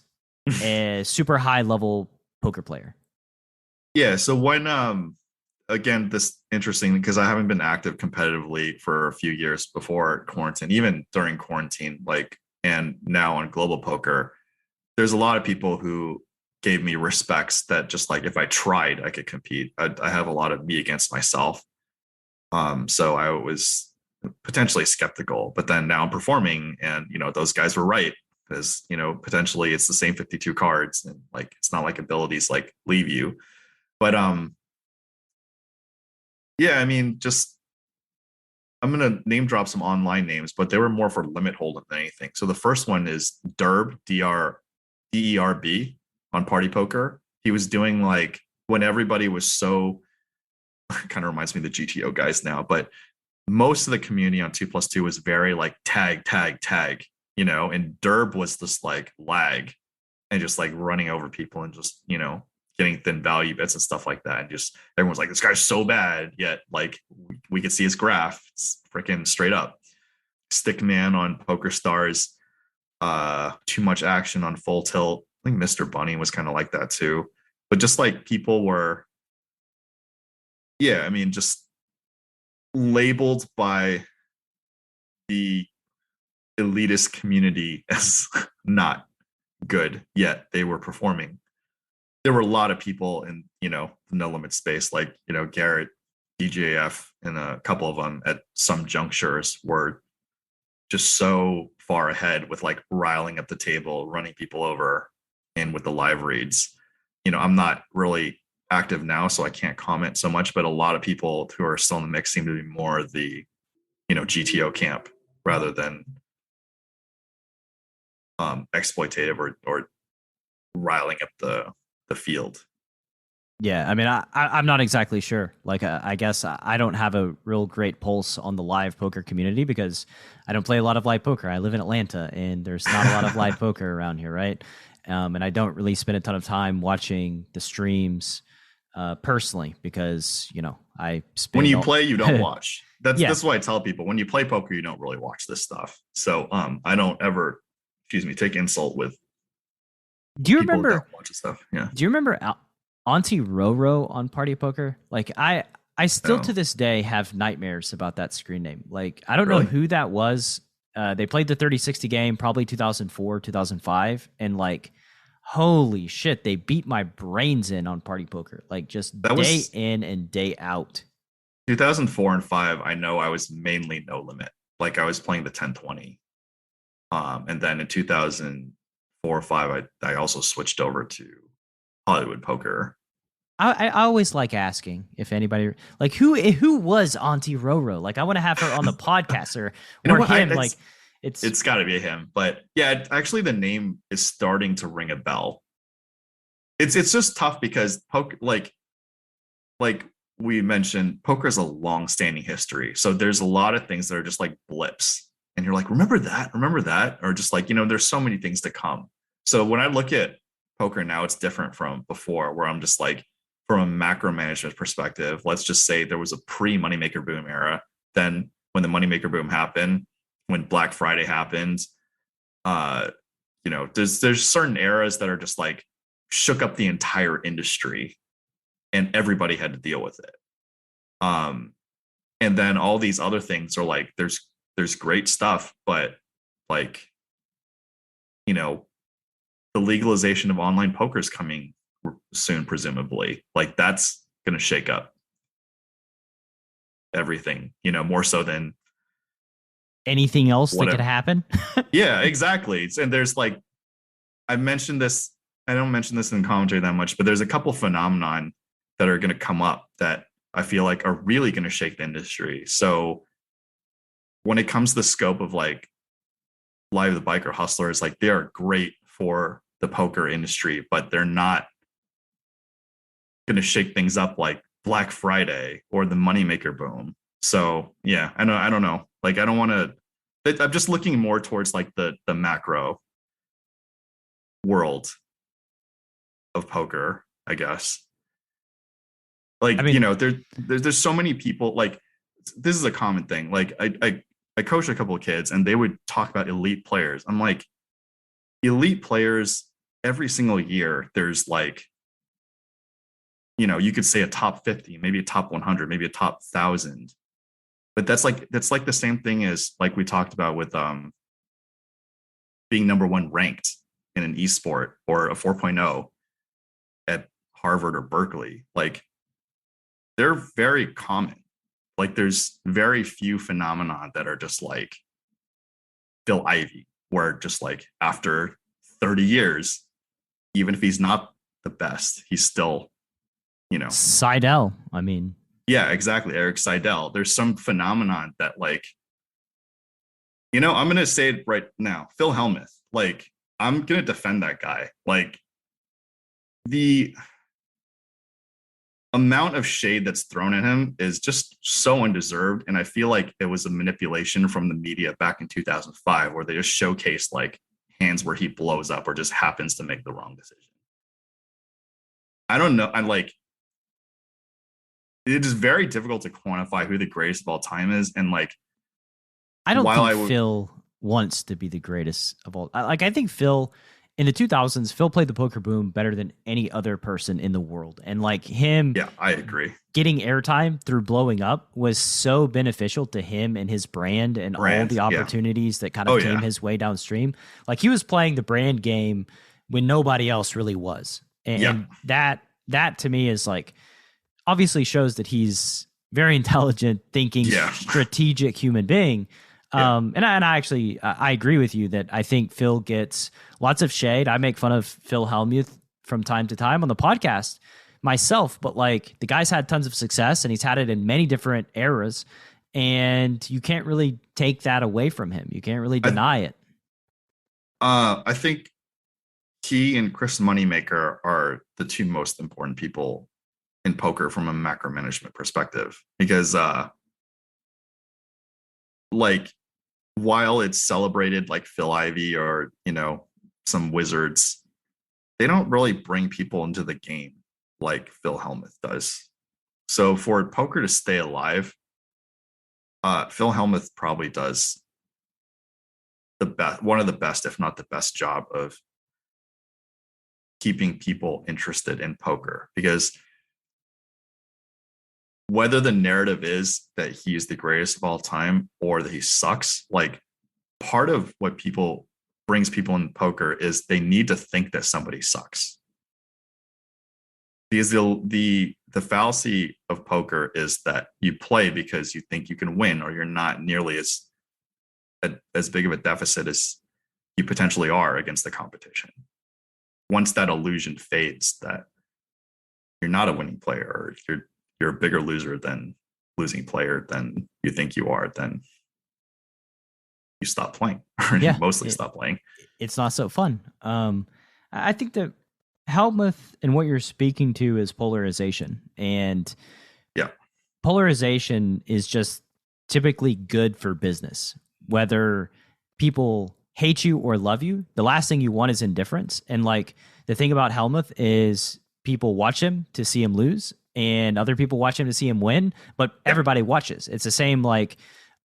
a super high level poker player.
Yeah. So when again, this interesting because I haven't been active competitively for a few years before quarantine, even during quarantine, like, and now on global poker, there's a lot of people who gave me respects that just like if I tried, I could compete. I have a lot of me against myself. So I was potentially skeptical, but then now I'm performing, and those guys were right because potentially it's the same 52 cards, and like it's not like abilities like leave you, but yeah, I mean, just I'm gonna name drop some online names, but they were more for limit hold'em than anything. So the first one is Derb, DERB on Party Poker. He was doing like when everybody was so kind of reminds me of the GTO guys now, but most of the community on 2+2 was very like tag, tag, tag, and Derb was just like lag and just like running over people and just, getting thin value bits and stuff like that. And just everyone's like, this guy's so bad. Yet like we could see his graph. It's freaking straight up. Stickman on Poker Stars. Too much action on Full Tilt. I think Mr. Bunny was kind of like that too. But just like people were, yeah, I mean, just labeled by the elitist community as not good, yet they were performing. There were a lot of people in, the no limit space, like, Garrett, DJF, and a couple of them at some junctures were just so far ahead with like riling up the table, running people over, and with the live reads. I'm not really active now, so I can't comment so much, but a lot of people who are still in the mix seem to be more the, GTO camp rather than exploitative or riling up the field.
Yeah, I mean, I'm not exactly sure. Like, I guess I don't have a real great pulse on the live poker community because I don't play a lot of live poker. I live in Atlanta, and there's not a lot of live poker around here, right? And I don't really spend a ton of time watching the streams personally because, I spend...
When you play, you don't watch. That's why I tell people, when you play poker, you don't really watch this stuff. So I don't ever, take insult with
Do you remember
watch stuff? Yeah.
Do you remember Auntie Roro on Party Poker? Like I still to this day have nightmares about that screen name. Like I don't know who that was. They played the 3060 game probably 2004, 2005, and like holy shit, they beat my brains in on Party Poker. Like just day in and day out.
2004 and 5, I know I was mainly no limit. Like I was playing the 1020. And then in 2004 or 5, I also switched over to Hollywood Poker.
I always like asking if anybody like who was Auntie Roro. Like I want to have her on the podcast or him. Like it's
got to be him. But yeah, actually the name is starting to ring a bell. It's just tough because poker, like we mentioned, poker has a long-standing history. So there's a lot of things that are just like blips, and you're like, remember that, or just like there's so many things to come. So when I look at poker now, it's different from before, where I'm just like, from a macro management perspective, let's just say there was a pre-moneymaker boom era. Then when the moneymaker boom happened, when Black Friday happened, there's certain eras that are just like shook up the entire industry, and everybody had to deal with it. And then all these other things are like, there's great stuff, but like, the legalization of online poker is coming soon, presumably. Like that's going to shake up everything, more so than
anything else that could happen.
Yeah, exactly. And there's like, I don't mention this in commentary that much, but there's a couple phenomenon that are going to come up that I feel like are really going to shake the industry. So when it comes to the scope of like Live the Biker Hustlers, like they are great for the poker industry, but they're not going to shake things up like Black Friday or the moneymaker boom. So yeah, I don't know. Like I don't want to. I'm just looking more towards like the macro world of poker, I guess. Like, I mean, there's so many people. Like this is a common thing. Like I coached a couple of kids, and they would talk about elite players. I'm like, elite players every single year. There's like you could say a top 50, maybe a top 100, maybe a top 1,000. But that's like the same thing as like we talked about with being number one ranked in an esport or a 4.0 at Harvard or Berkeley. Like they're very common. Like there's very few phenomena that are just like Phil Ivey, where just like after 30 years, even if he's not the best, he's still,
Seidel. I mean,
yeah, exactly. Eric Seidel. There's some phenomenon that like, I'm going to say it right now. Phil Hellmuth, like I'm going to defend that guy. Like the amount of shade that's thrown at him is just so undeserved. And I feel like it was a manipulation from the media back in 2005, where they just showcased like hands where he blows up or just happens to make the wrong decision. I don't know. It is very difficult to quantify who the greatest of all time is. And like,
I don't think Phil wants to be the greatest of all. I think Phil in the 2000s, Phil played the poker boom better than any other person in the world. And like him,
yeah, I agree.
Getting airtime through blowing up was so beneficial to him and his brand and all the opportunities that kind of came his way downstream. Like he was playing the brand game when nobody else really was. And that to me is like, obviously shows that he's very intelligent, thinking, strategic human being. And I actually, I agree with you that I think Phil gets lots of shade. I make fun of Phil Hellmuth from time to time on the podcast myself, but like the guy's had tons of success and he's had it in many different eras, and you can't really take that away from him. You can't really deny it.
I think he and Chris Moneymaker are the two most important people in poker from a macro management perspective, because like while it's celebrated like Phil Ivey or some wizards, they don't really bring people into the game like Phil Hellmuth does. So for poker to stay alive, Phil Hellmuth probably does one of the best, if not the best job of keeping people interested in poker, because whether the narrative is that he's the greatest of all time or that he sucks, like part of what brings people in poker is they need to think that somebody sucks. Because the fallacy of poker is that you play because you think you can win, or you're not nearly as big of a deficit as you potentially are against the competition. Once that illusion fades that you're not a winning player, or you're a bigger loser than losing player than you think you are, then you stop playing, or you mostly stop playing.
It's not so fun. I think that Hellmuth and what you're speaking to is polarization, and polarization is just typically good for business. Whether people hate you or love you, the last thing you want is indifference. And like the thing about Hellmuth is people watch him to see him lose, and other people watch him to see him win, but everybody watches. It's the same like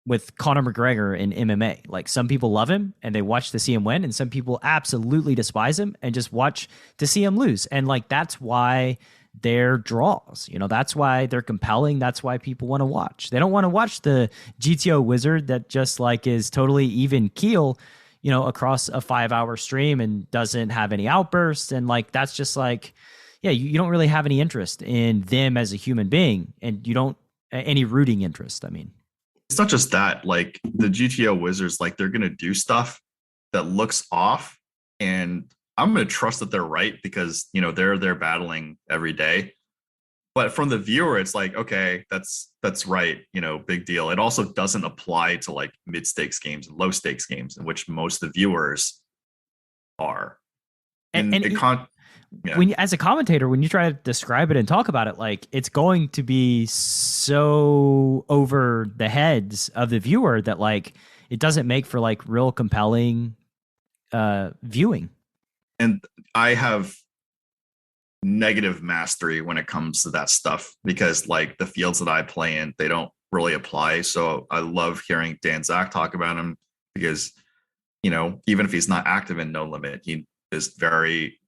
with Conor McGregor in MMA. Like some people love him and they watch to see him win, and some people absolutely despise him and just watch to see him lose. And like that's why they're draws. That's why they're compelling. That's why people want to watch. They don't want to watch the GTO wizard that just like is totally even keel, across a 5-hour stream and doesn't have any outbursts. And like that's just like, you don't really have any interest in them as a human being, and you don't any rooting interest. I mean,
it's not just that. Like the GTO wizards, like they're going to do stuff that looks off, and I'm going to trust that they're right because they're battling every day. But from the viewer, it's like, okay, that's right, big deal. It also doesn't apply to like mid stakes games and low stakes games, in which most of the viewers are.
And when as a commentator, when you try to describe it and talk about it, like it's going to be so over the heads of the viewer that like it doesn't make for like real compelling viewing. And
I have negative mastery when it comes to that stuff, because like the fields that I play in, they don't really apply. So I love hearing Dan Zach talk about him, because even if he's not active in No Limit, he is very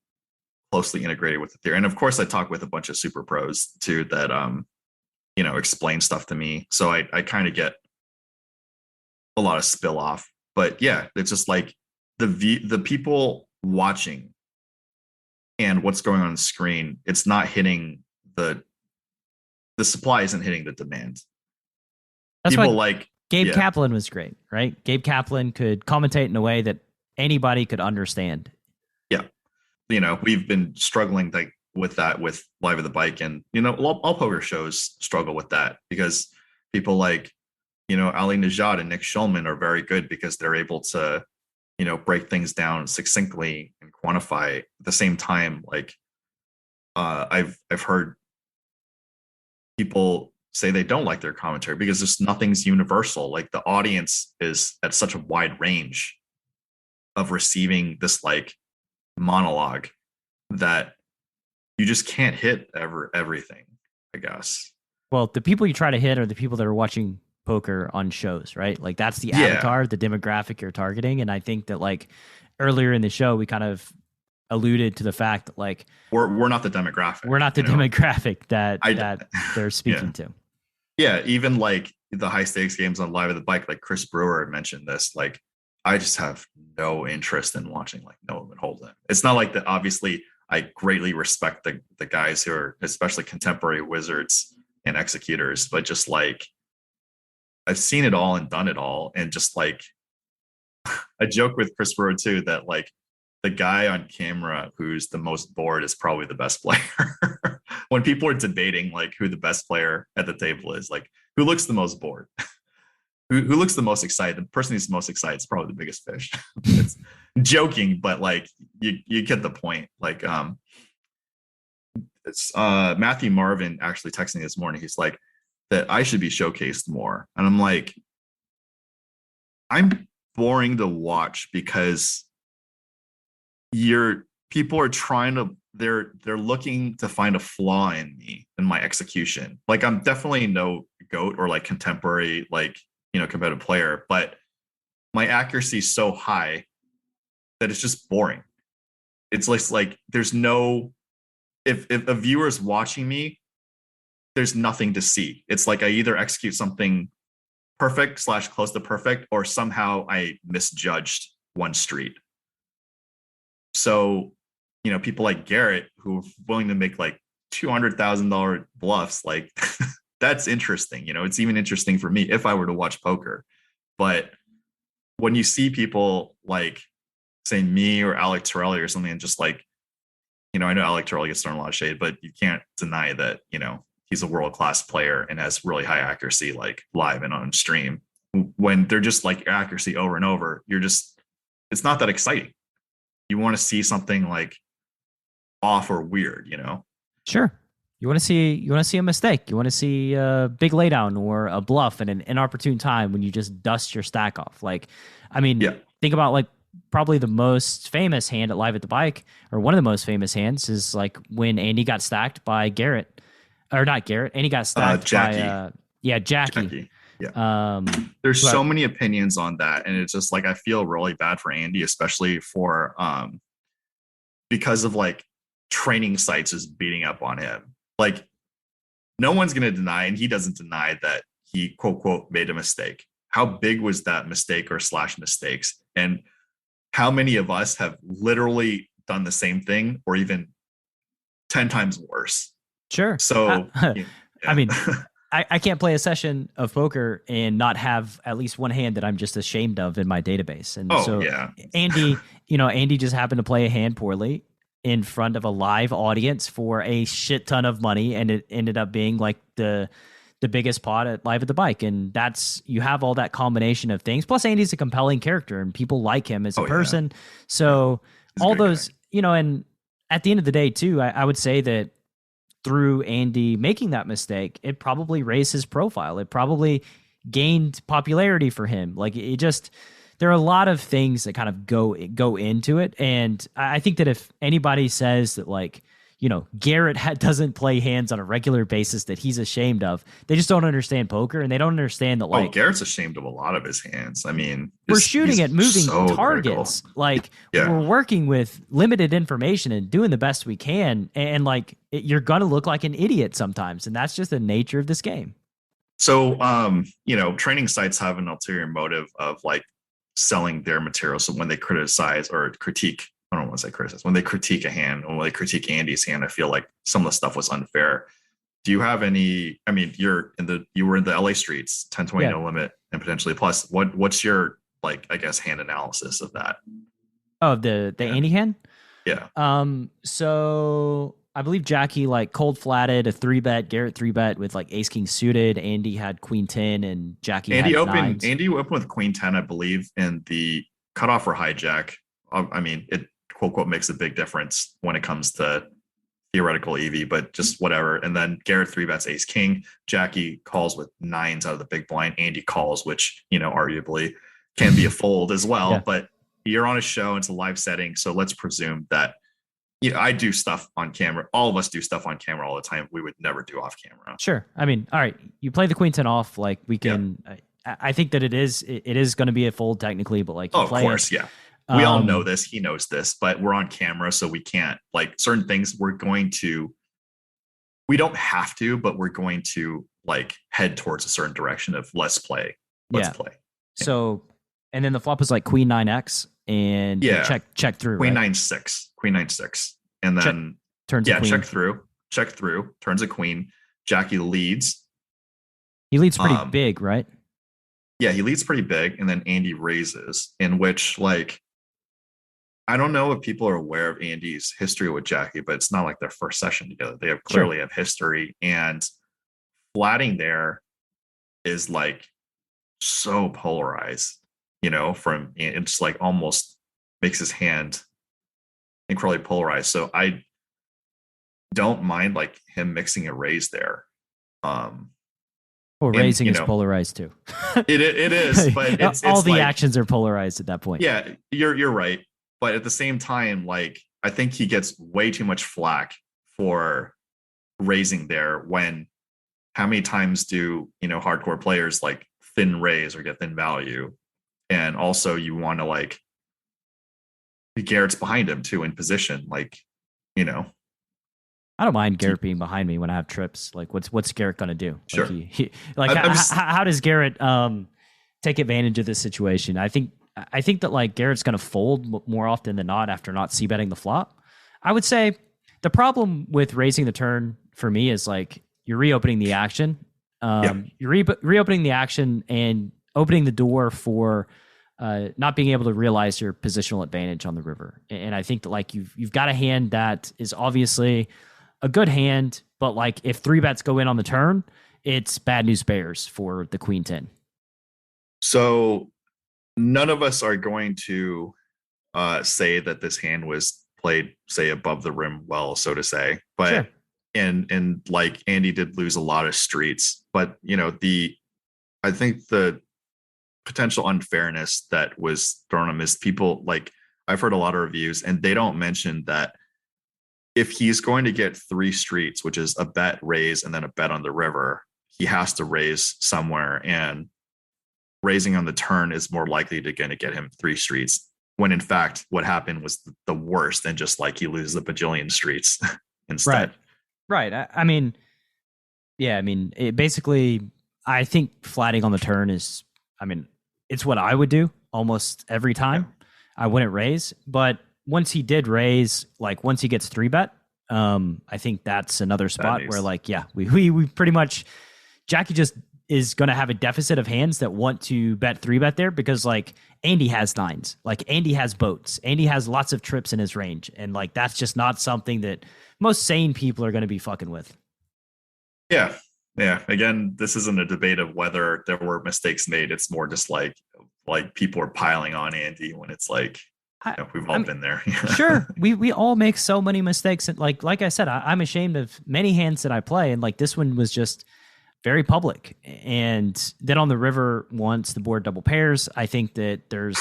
closely integrated with the theory. And of course, I talk with a bunch of super pros too that explain stuff to me. So I kind of get a lot of spill off. But yeah, it's just like the people watching and what's going on the screen, it's not hitting the supply isn't hitting the demand.
That's
people
why
like
Gabe Kaplan was great, right? Gabe Kaplan could commentate in a way that anybody could understand.
Yeah. We've been struggling with that with Live at the Bike, and all poker shows struggle with that because people like Ali Najad and Nick Schulman are very good because they're able to break things down succinctly and quantify at the same time. Like I've heard people say they don't like their commentary because just nothing's universal. Like the audience is at such a wide range of receiving this like monologue that you just can't hit everything, I guess.
Well, the people you try to hit are the people that are watching poker on shows, right? Like that's the avatar, the demographic you're targeting. And I think that like earlier in the show, we kind of alluded to the fact that like
we're not the demographic.
We're not the demographic that they're speaking to.
Yeah, even like the high stakes games on Live at the Bike, like Chris Brewer mentioned this, like I just have no interest in watching like Noah and Holden. It's not like that. Obviously, I greatly respect the guys who are especially contemporary wizards and executors, but just like I've seen it all and done it all. And just like I joke with Chris Brewer too, that like the guy on camera who's the most bored is probably the best player. When people are debating like who the best player at the table is, like who looks the most bored, who looks the most excited, the person who's most excited is probably the biggest fish. It's joking, but like you get the point. Like it's Matthew Marvin actually texted me this morning. He's like that I should be showcased more. And I'm like, I'm boring to watch because people are trying to they're looking to find a flaw in me in my execution. Like I'm definitely no GOAT or like contemporary like competitive player, but my accuracy is so high that it's just boring. It's like there's no if a viewer is watching me, there's nothing to see. It's like I either execute something perfect / close to perfect, or somehow I misjudged one street. So, people like Garrett who are willing to make like $200,000 bluffs, like that's interesting. It's even interesting for me if I were to watch poker. But when you see people like say me or Alec Torelli or something, and just like, I know Alec Torelli gets thrown a lot of shade, but you can't deny that, he's a world-class player and has really high accuracy, like live and on stream. When they're just like accuracy over and over, it's not that exciting. You want to see something like off or weird,
Sure. You want to see a mistake. You want to see a big laydown or a bluff in an inopportune time when you just dust your stack off. Like, I mean, think about like probably the most famous hand at Live at the Bike, or one of the most famous hands, is like when Andy got stacked by Garrett, or not Garrett. Andy got stacked
Jackie.
by Jackie.
Yeah. There's so many opinions on that, and it's just like I feel really bad for Andy, especially for because of like training sites just beating up on him. Like no one's going to deny, and he doesn't deny that he quote made a mistake. How big was that mistake or / mistakes? And how many of us have literally done the same thing or even 10 times worse?
Sure.
So,
I mean, I can't play a session of poker and not have at least one hand that I'm just ashamed of in my database. And Andy just happened to play a hand poorly in front of a live audience for a shit ton of money, and it ended up being like the biggest pot at Live at the Bike. And you have all that combination of things. Plus Andy's a compelling character and people like him as a person. Yeah. So all those, and at the end of the day too, I would say that through Andy making that mistake, it probably raised his profile. It probably gained popularity for him. Like there are a lot of things that kind of go into it. And I think that if anybody says that like, Garrett doesn't play hands on a regular basis that he's ashamed of. They just don't understand poker, and they don't understand that, like,
Garrett's ashamed of a lot of his hands. I mean,
we're shooting at moving targets.
Critical.
Like, we're working with limited information and doing the best we can. And like, you're going to look like an idiot sometimes. And that's just the nature of this game.
So, training sites have an ulterior motive of like selling their material. So when they criticize or critique, I don't want to say criticize, when they critique a hand, when they critique Andy's hand, I feel like some of the stuff was unfair. Do you have any, I mean, you were in the LA streets, 10-20 no limit and potentially plus. What's your, like, I guess, hand analysis of that?
Oh, the Andy hand?
Yeah.
So I believe Jackie like cold flatted a 3-bet, Garrett 3-bet with like ace king suited. Andy had queen 10 and Jackie had nines.
Andy opened with queen 10, I believe, in the cutoff or hijack. I mean, it quote unquote makes a big difference when it comes to theoretical EV, but just whatever. And then Garrett 3-bets ace king. Jackie calls with nines out of the big blind. Andy calls, which, arguably can be a fold as well. Yeah. But you're on a show, it's a live setting. So let's presume that, I do stuff on camera. All of us do stuff on camera all the time. We would never do off camera.
Sure. I mean, all right, you play the queen 10 off, like we can, I think that it is going to be a fold technically, but like,
of course. Yeah. We all know this. He knows this, but we're on camera, so we can't, like, certain things we don't have to, but we're going to like head towards a certain direction of let's play. Yeah.
So, and then the flop was like queen 9x and check through.
Queen 9-6, and then
turns a queen.
check through, turns a queen. Jackie leads.
He leads pretty big, right?
Yeah, he leads pretty big, and then Andy raises, in which, like, I don't know if people are aware of Andy's history with Jackie, but it's not like their first session together. They clearly have history, and flatting there is like so polarized, it's like almost makes his hand incredibly polarized. So I don't mind like him mixing a raise there.
Raising is polarized too.
it is, but it's
all the
like,
actions are polarized at that point.
Yeah, you're right. But at the same time, like, I think he gets way too much flack for raising there when how many times do, hardcore players like thin raise or get thin value? And also you want to like, Garrett's behind him too in position. Like,
I don't mind Garrett being behind me when I have trips. Like, what's Garrett going to do?
Sure.
Like, how does Garrett take advantage of this situation? I think that like Garrett's going to fold more often than not after not c-betting the flop. I would say the problem with raising the turn for me is like you're reopening the action. You're reopening the action and opening the door for not being able to realize your positional advantage on the river. And I think that like you've got a hand that is obviously a good hand, but like if 3-bets go in on the turn, it's bad news bears for the queen 10.
So none of us are going to say that this hand was played, say, above the rim well, so to say. But sure. and like Andy did lose a lot of streets, but I think the potential unfairness that was thrown on him is people, like, I've heard a lot of reviews and they don't mention that if he's going to get 3 streets, which is a bet, raise, and then a bet on the river, he has to raise somewhere, and raising on the turn is more likely to going to get him 3 streets, when in fact what happened was the worst, and just like he loses a bajillion streets instead.
Right. I mean, it basically, I think flatting on the turn is, it's what I would do almost every time. Yeah. I wouldn't raise, but once he did raise, like once he gets 3-bet, I think that's another spot where like, we pretty much, Jackie just is going to have a deficit of hands that want to bet 3-bet there, because like Andy has nines, like Andy has boats, Andy has lots of trips in his range. And like, that's just not something that most sane people are going to be fucking with. Yeah.
Again, this isn't a debate of whether there were mistakes made. It's more just like people are piling on Andy when it's like, we've all been there.
Sure. We all make so many mistakes. And like I said, I'm ashamed of many hands that I play. And like this one was just very public. And then on the river, once the board double pairs, I think that there's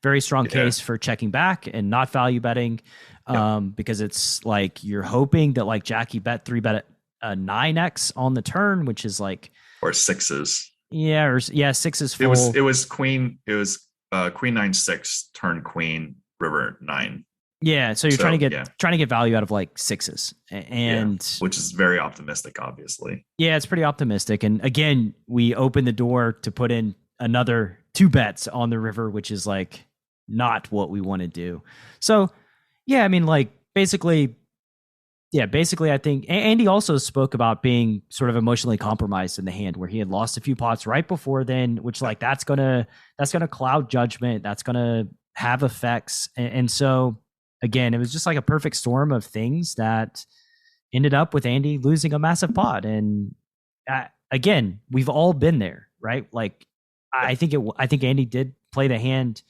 very strong case for checking back and not value betting. because it's like you're hoping that like Jackie bet 3-bet a 9x on the turn, which is like
or sixes.
Yeah, sixes full.
It was queen. It was queen 9-6 turn queen river 9.
Yeah, so you're trying to get value out of like sixes, and
which is very optimistic, obviously.
Yeah, it's pretty optimistic. And again, we open the door to put in another 2 bets on the river, which is like not what we want to do. So yeah, I mean, like basically, I think Andy also spoke about being sort of emotionally compromised in the hand, where he had lost a few pots right before then, which like that's gonna cloud judgment, that's gonna have effects, and so. Again, it was just like a perfect storm of things that ended up with Andy losing a massive pot. And again, we've all been there, right? like I think Andy did play the hand.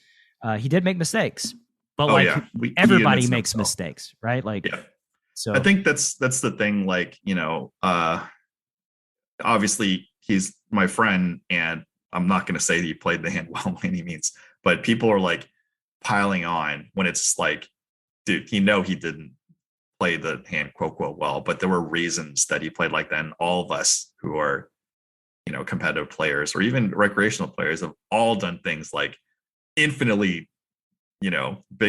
He did make mistakes, but everybody makes mistakes, right? Like, so
I think that's the thing. Like, obviously he's my friend, and I'm not going to say that he played the hand well by any means, but people are like piling on when it's like, dude, he didn't play the hand quote well, but there were reasons that he played like that. And all of us who are, competitive players or even recreational players have all done things like infinitely,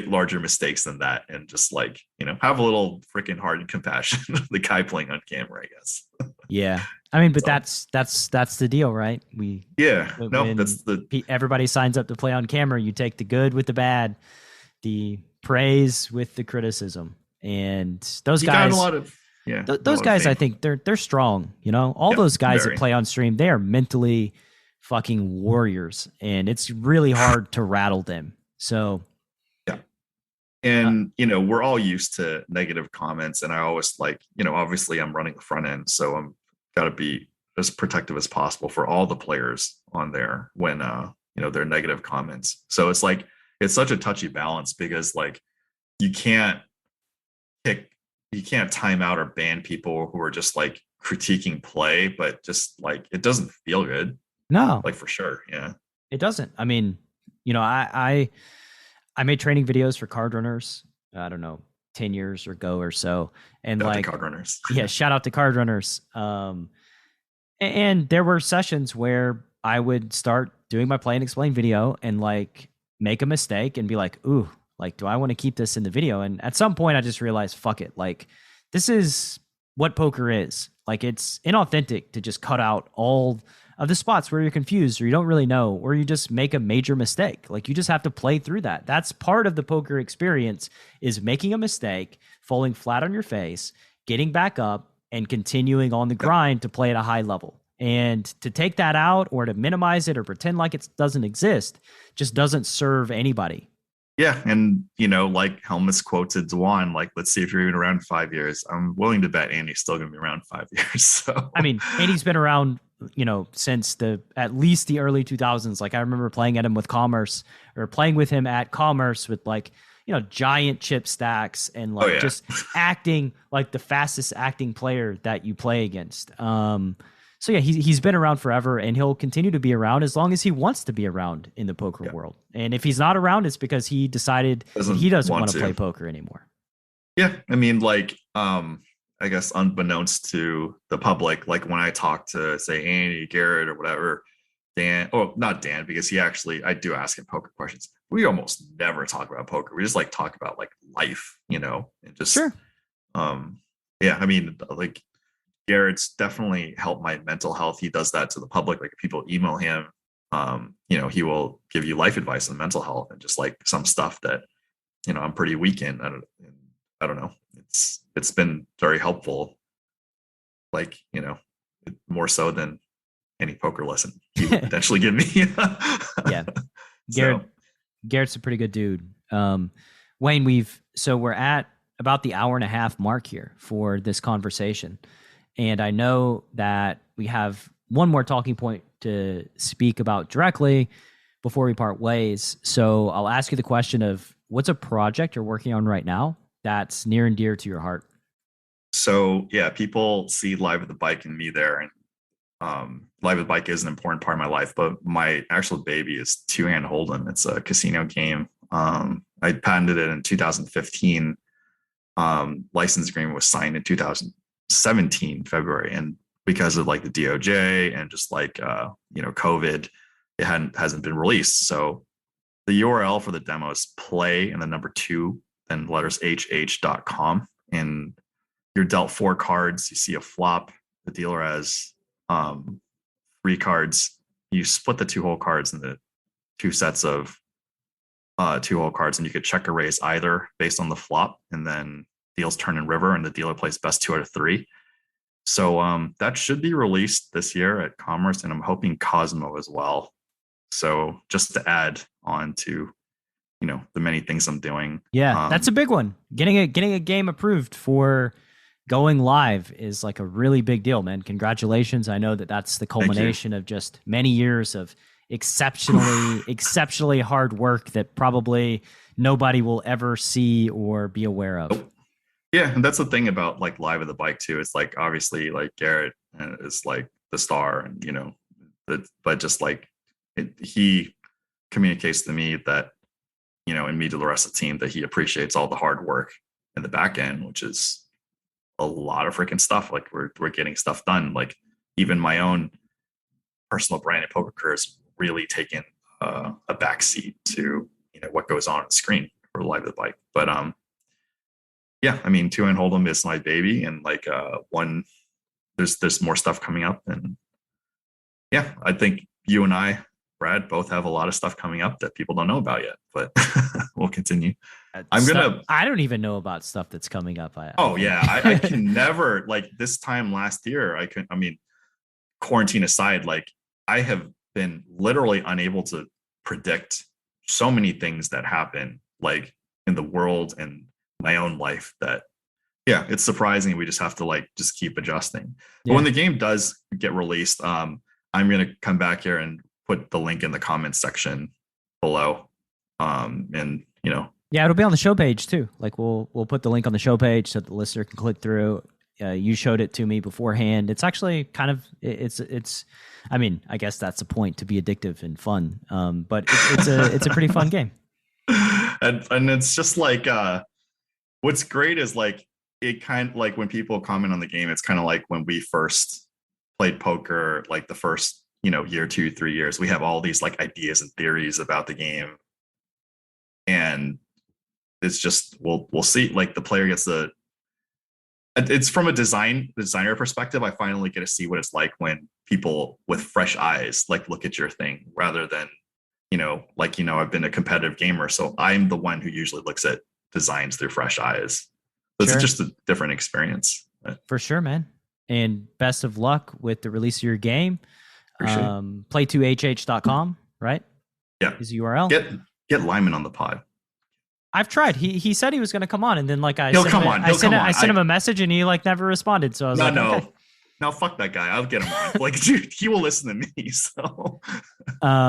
larger mistakes than that. And just like, have a little freaking heart and compassion of the guy playing on camera, I guess.
Yeah. I mean, but that's the deal, right? Everybody signs up to play on camera. You take the good with the bad, the praise with the criticism, and those guys. Those guys, I think they're strong. All those guys that play on stream, they are mentally fucking warriors, and it's really hard to rattle them. So,
and we're all used to negative comments, and I always like, obviously I'm running the front end, so I'm got to be as protective as possible for all the players on there when they're negative comments. So it's like. It's such a touchy balance because like you can't time out or ban people who are just like critiquing play, but just like it doesn't feel good.
No,
like for sure. Yeah,
it doesn't. I mean, I made training videos for card runners. I don't know, 10 years ago or so, and
shout out to card runners.
Shout out to card runners. And there were sessions where I would start doing my play and explain video and like. Make a mistake and be like, ooh, like, do I want to keep this in the video? And at some point I just realized, fuck it. Like, this is what poker is. Like, it's inauthentic to just cut out all of the spots where you're confused or you don't really know, or you just make a major mistake. Like, you just have to play through that. That's part of the poker experience, is making a mistake, falling flat on your face, getting back up and continuing on the grind to play at a high level. And to take that out or to minimize it or pretend like it doesn't exist just doesn't serve anybody.
Yeah. And, like Helmut's quoted Dwan, like, let's see if you're even around in 5 years. I'm willing to bet Andy's still going to be around 5 years. So,
I mean, Andy's been around, since at least the early 2000s. Like, I remember playing at him with Commerce, or playing with him at Commerce with like, giant chip stacks and like just acting like the fastest acting player that you play against. So yeah, he's been around forever, and he'll continue to be around as long as he wants to be around in the poker world. And if he's not around, it's because he decided he doesn't want to play poker anymore.
Yeah, I mean, like, I guess unbeknownst to the public, like when I talk to say Andy, Garrett, or whatever, Dan, not Dan, because I do ask him poker questions. We almost never talk about poker. We just like talk about like life, and just
sure.
Yeah, I mean, like. Garrett's definitely helped my mental health. He does that to the public. Like, people email him, he will give you life advice on mental health and just like some stuff that, I'm pretty weak in. I don't know. It's been very helpful. Like, more so than any poker lesson he would potentially give me.
Yeah. Garrett's a pretty good dude. Wayne, we're at about the hour and a half mark here for this conversation. And I know that we have one more talking point to speak about directly before we part ways. So I'll ask you the question of, what's a project you're working on right now that's near and dear to your heart?
So yeah, people see Live at the Bike and me there. And Live at the Bike is an important part of my life, but my actual baby is Two Hand Hold'em. It's a casino game. I patented it in 2015. license agreement was signed in 2017 February, and because of like the DOJ and just like COVID, it hasn't been released. So the URL for the demo is play and the number 2 then letters hh.com, and you're dealt 4 cards. You see a flop. The dealer has 3 cards. You split the 2 whole cards into 2 sets of 2 whole cards, and you could check or raise either based on the flop, and then deals turn and river, and the dealer plays best 2 out of 3. So that should be released this year at Commerce, and I'm hoping Cosmo as well. So just to add on to, the many things I'm doing.
Yeah, that's a big one. Getting a game approved for going live is like a really big deal, man. Congratulations. I know that's the culmination of just many years of exceptionally hard work that probably nobody will ever see or be aware of.
Yeah, and that's the thing about like Live at the Bike too. It's like obviously like Garrett is like the star, and but just like he communicates to me that and me to the rest of the team that he appreciates all the hard work in the back end, which is a lot of freaking stuff. Like we're getting stuff done. Like even my own personal brand and poker career has really taken a backseat to what goes on the screen for Live at the Bike. But yeah, I mean, 2-hand Hold'em is my baby, and like there's more stuff coming up, and yeah, I think you and I, Brad, both have a lot of stuff coming up that people don't know about yet, but we'll continue.
I don't even know about stuff that's coming up.
I can never, like this time last year, quarantine aside, like I have been literally unable to predict so many things that happen like in the world and my own life that, yeah, it's surprising. We just have to like, just keep adjusting. But when the game does get released, I'm going to come back here and put the link in the comments section below.
Yeah, it'll be on the show page too. Like we'll put the link on the show page so the listener can click through. You showed it to me beforehand. It's actually kind of, it's, I mean, I guess that's the point, to be addictive and fun. But it's a pretty fun game.
And it's just like, what's great is like, it kind of like when people comment on the game, it's kind of like when we first played poker, like the first, year, 2, 3 years, we have all these like ideas and theories about the game. And it's just, we'll see, like the player gets it's from a designer perspective. I finally get to see what it's like when people with fresh eyes, like look at your thing rather than, I've been a competitive gamer. So I'm the one who usually looks at designs through fresh eyes. So It's just a different experience.
For sure, man. And best of luck with the release of your game. Play2hh.com, right?
Yeah.
Is the URL.
Get Lyman on the pod.
I've tried. He said he was going to come on, and then like I sent him a message, and he like never responded. So I was okay.
No, fuck that guy. I'll get him on. Like, dude, he will listen to me. So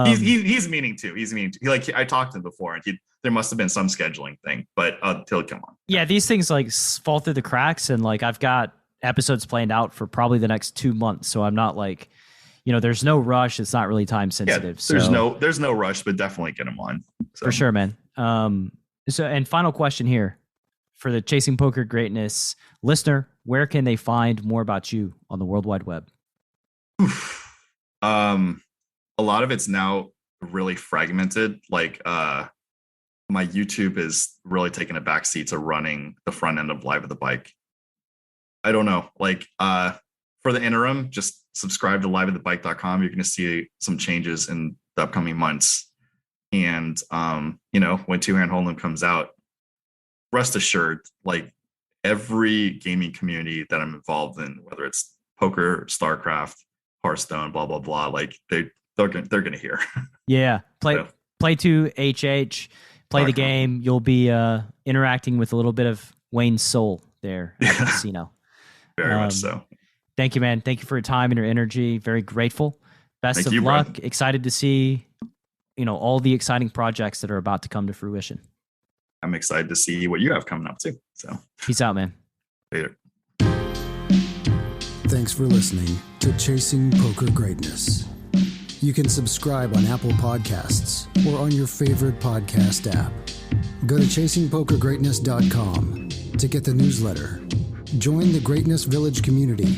he's meaning to. He's meaning to. Like I talked to him before, and there must have been some scheduling thing, but he'll come on.
Yeah, these things like fall through the cracks, and like I've got episodes planned out for probably the next 2 months, so I'm not like, there's no rush. It's not really time sensitive.
Yeah, there's no rush, but definitely get him on. So.
For sure, man. So, and final question here for the Chasing Poker Greatness listener, where can they find more about you on the World Wide Web?
A lot of it's now really fragmented. Like, my YouTube is really taking a backseat to running the front end of Live at the Bike. I don't know. Like, for the interim, just subscribe to liveatthebike.com. You're going to see some changes in the upcoming months. And, when 2-hand Hold'em comes out, rest assured, like every gaming community that I'm involved in, whether it's poker, StarCraft, Hearthstone, blah, blah, blah, like they're going to hear.
Yeah. Play2hh, play the game. You'll be interacting with a little bit of Wayne's soul there at the casino.
Very much so.
Thank you, man. Thank you for your time and your energy. Very grateful. Best of luck. Brad. Excited to see, all the exciting projects that are about to come to fruition.
I'm excited to see what you have coming up too. So
peace out, man.
Later.
Thanks for listening to Chasing Poker Greatness. You can subscribe on Apple Podcasts or on your favorite podcast app. Go to chasingpokergreatness.com to get the newsletter, join the Greatness Village community,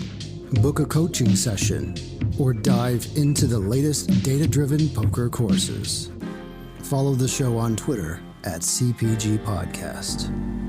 book a coaching session, or dive into the latest data-driven poker courses. Follow the show on Twitter at CPG Podcast.